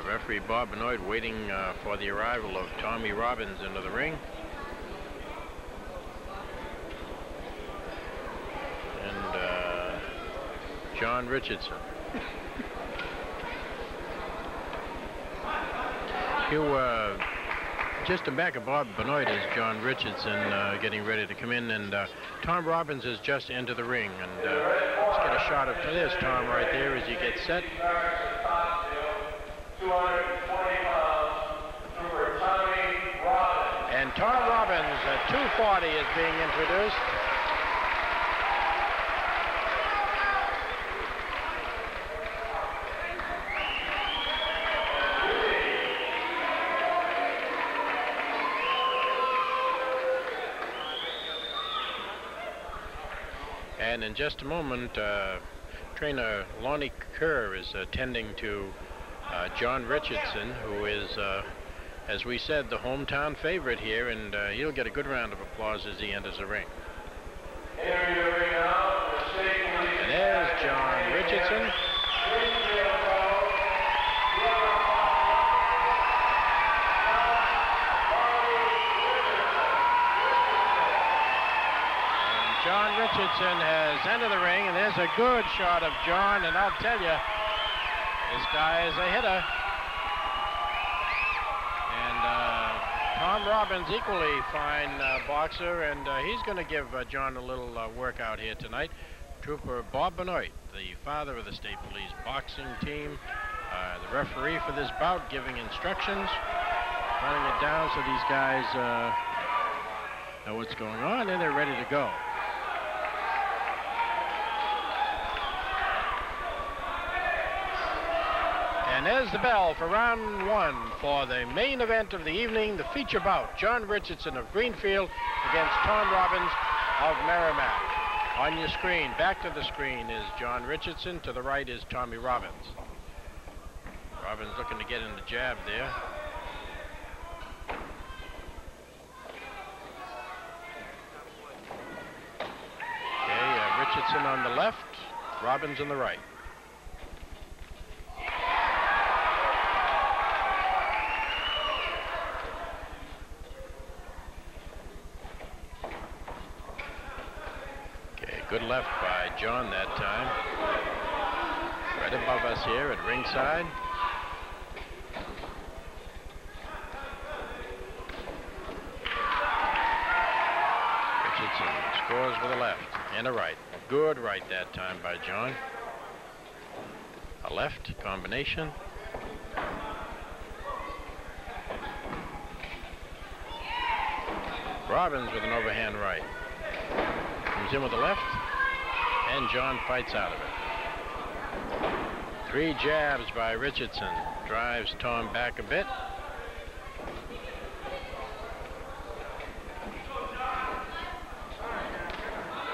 Referee Bob Benoit waiting for the arrival of Tommy Robbins into the ring. And John Richardson. Just in back of Bob Benoit is John Richardson getting ready to come in, and Tom Robbins has just entered the ring. And let's get a shot of this Tom right there as he gets set. 220 pounds, Trooper Tommy Robbins. And Tom Robbins at 240 is being introduced. And in just a moment, trainer Lonnie Kerr is attending to John Richardson, who is, as we said, the hometown favorite here, and he'll get a good round of applause as he enters the ring. And there's John Richardson. And John Richardson has entered the ring, and there's a good shot of John, and I'll tell you, this guy is a hitter. And Tom Robbins, equally fine boxer, and he's going to give John a little workout here tonight. Trooper Bob Benoit, the father of the State Police boxing team, the referee for this bout, giving instructions, running it down so these guys know what's going on, and they're ready to go. And there's the bell for round one for the main event of the evening, the feature bout. John Richardson of Greenfield against Tom Robbins of Merrimack. On your screen, back to the screen, is John Richardson. To the right is Tommy Robbins. Robbins looking to get in the jab there. Okay, Richardson on the left, Robbins on the right. Good left by John that time. Right above us here at ringside. Richardson scores with a left and a right. Good right that time by John. A left combination. Robbins with an overhand right. Comes in with the left, and John fights out of it. 3 jabs by Richardson. Drives Tom back a bit.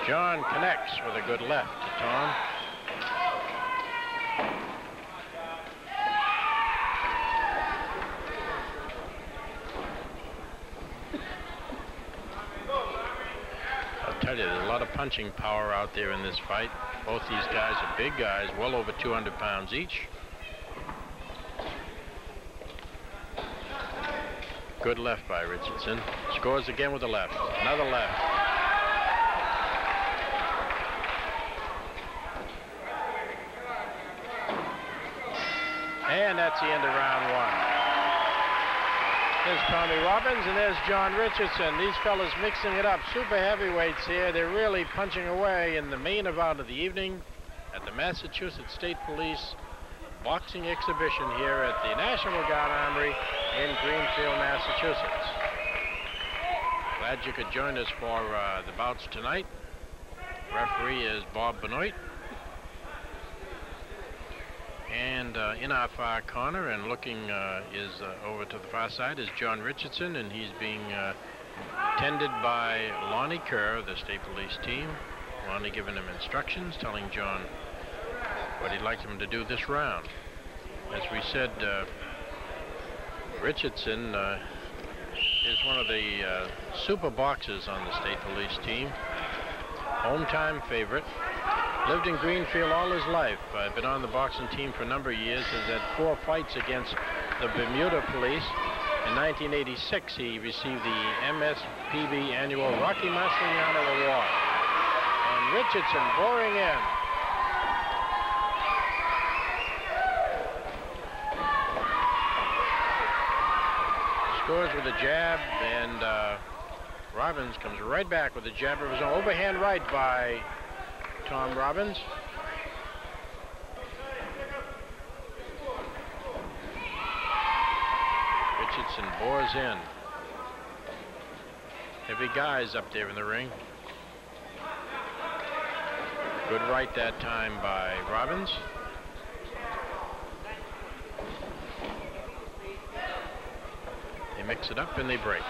John connects with a good left to Tom. Tell you, there's a lot of punching power out there in this fight. Both these guys are big guys, well over 200 pounds each. Good left by Richardson. Scores again with a left. Another left. And that's the end of round one. There's Tommy Robbins, and there's John Richardson. These fellas mixing it up. Super heavyweights here. They're really punching away in the main event of the evening at the Massachusetts State Police boxing exhibition here at the National Guard Armory in Greenfield, Massachusetts. Glad you could join us for the bouts tonight. Referee is Benoit. And in our far corner and looking is over to the far side is John Richardson, and he's being tended by Lonnie Kerr, the state police team. Lonnie giving him instructions, telling John what he'd like him to do this round. As we said, Richardson is one of the super boxers on the state police team. Home-time favorite. Lived in Greenfield all his life. Been on the boxing team for a number of years. Has had 4 fights against the Bermuda Police. In 1986, he received the MSP annual Rocky Marciano Award. And Richardson boring in. Scores with a jab, and Robbins comes right back with a jab of his own. Overhand right by Tom Robbins. Richardson bores in. Heavy guys up there in the ring. Good right that time by Robbins. They mix it up and they break.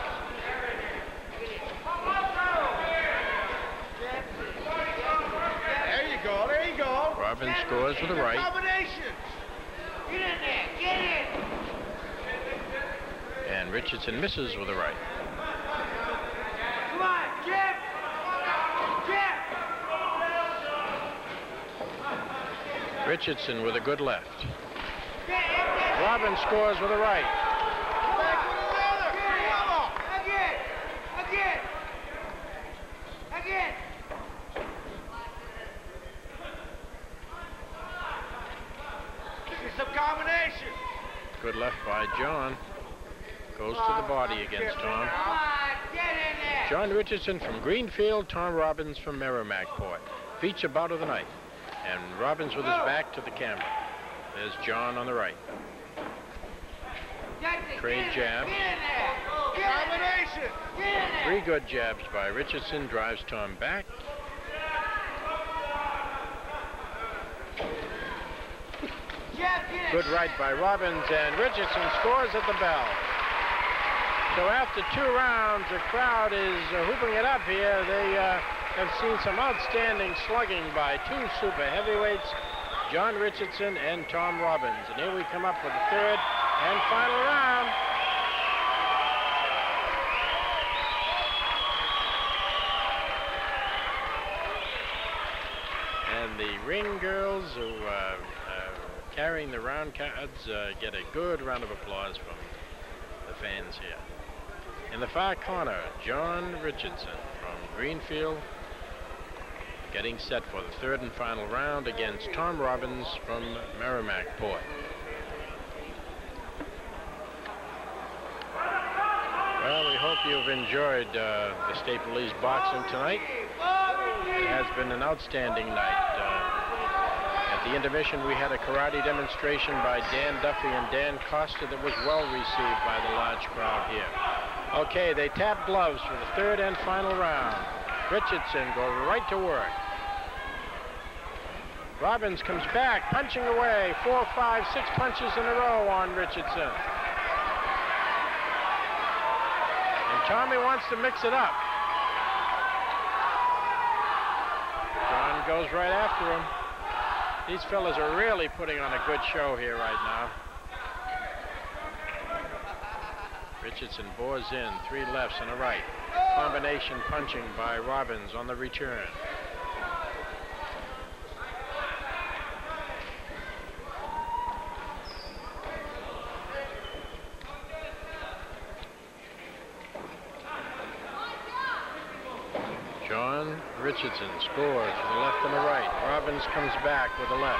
There you go. Robbins scores with a right. Get in there, get in. And Richardson misses with a right. Come on, Jim. Richardson with a good left. Robbins scores with a right. Again. Some combination. Good left by John. Goes to the body against Tom. Come on, get in there. John Richardson from Greenfield, Tom Robbins from Merrimackport. Feature bout of the night. And Robbins with his back to the camera. There's John on the right. Trade jabs. Combination. 3 good jabs by Richardson. Drives Tom back. Jab. Good right by Robbins, and Richardson scores at the bell. So after 2 rounds, the crowd is hooping it up here. They have seen some outstanding slugging by 2 super heavyweights, John Richardson and Tom Robbins. And here we come up for the 3rd and final round. And the ring girls who are carrying the round cards get a good round of applause from the fans here. In the far corner, John Richardson from Greenfield, getting set for the 3rd and final round against Tom Robbins from Merrimackport. Well, we hope you've enjoyed the State Police boxing tonight. It has been an outstanding night. At the intermission, we had a karate demonstration by Dan Duffy and Dan Costa that was well received by the large crowd here. Okay, they tap gloves for the 3rd and final round. Richardson goes right to work. Robbins comes back, punching away. 4, 5, 6 punches in a row on Richardson. And Tommy wants to mix it up. John goes right after him. These fellas are really putting on a good show here right now. Richardson bores in, 3 lefts and a right. Combination punching by Robbins on the return. John Richardson scores with a left and a right. Robbins comes back with a left.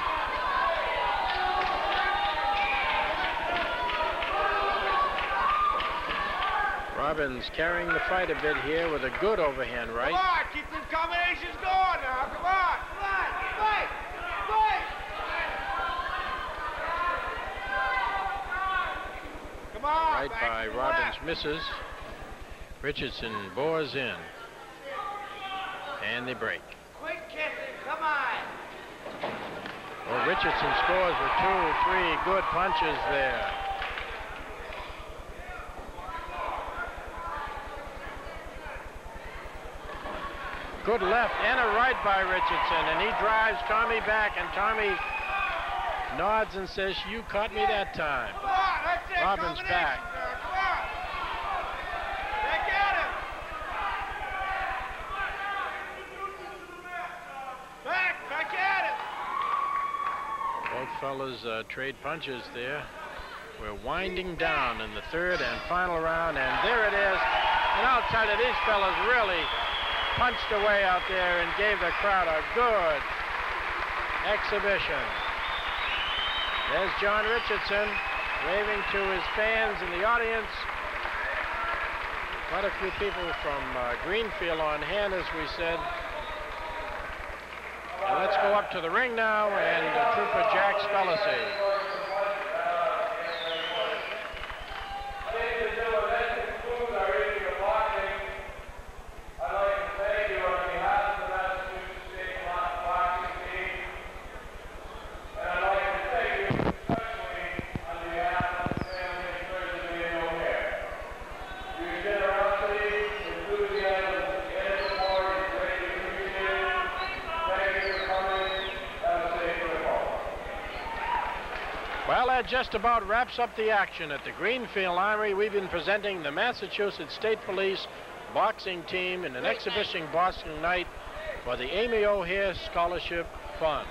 Robbins carrying the fight a bit here with a good overhand right. Come on, keep these combinations going now. Come on, fight, fight. Come on. Right by Robbins misses. Richardson bores in. And they break. Quick kissing, come on. Well, Richardson scores with 2, 3 good punches there. Good left and a right by Richardson, and he drives Tommy back, and Tommy nods and says, "You caught me that time." Come on, that's it. Robbins back. Come on. Back at him. Back at him. Both fellas trade punches there. We're winding down in the 3rd and final round, and there it is. And I'll tell you, these fellas really punched away out there and gave the crowd a good exhibition. There's John Richardson waving to his fans in the audience. Quite a few people from Greenfield on hand, as we said. And let's go up to the ring now, and Trooper Jack Spellacy. Well, that just about wraps up the action at the Greenfield Armory. We've been presenting the Massachusetts State Police boxing team in an exhibition boxing night for the Amy O'Hare Scholarship Fund.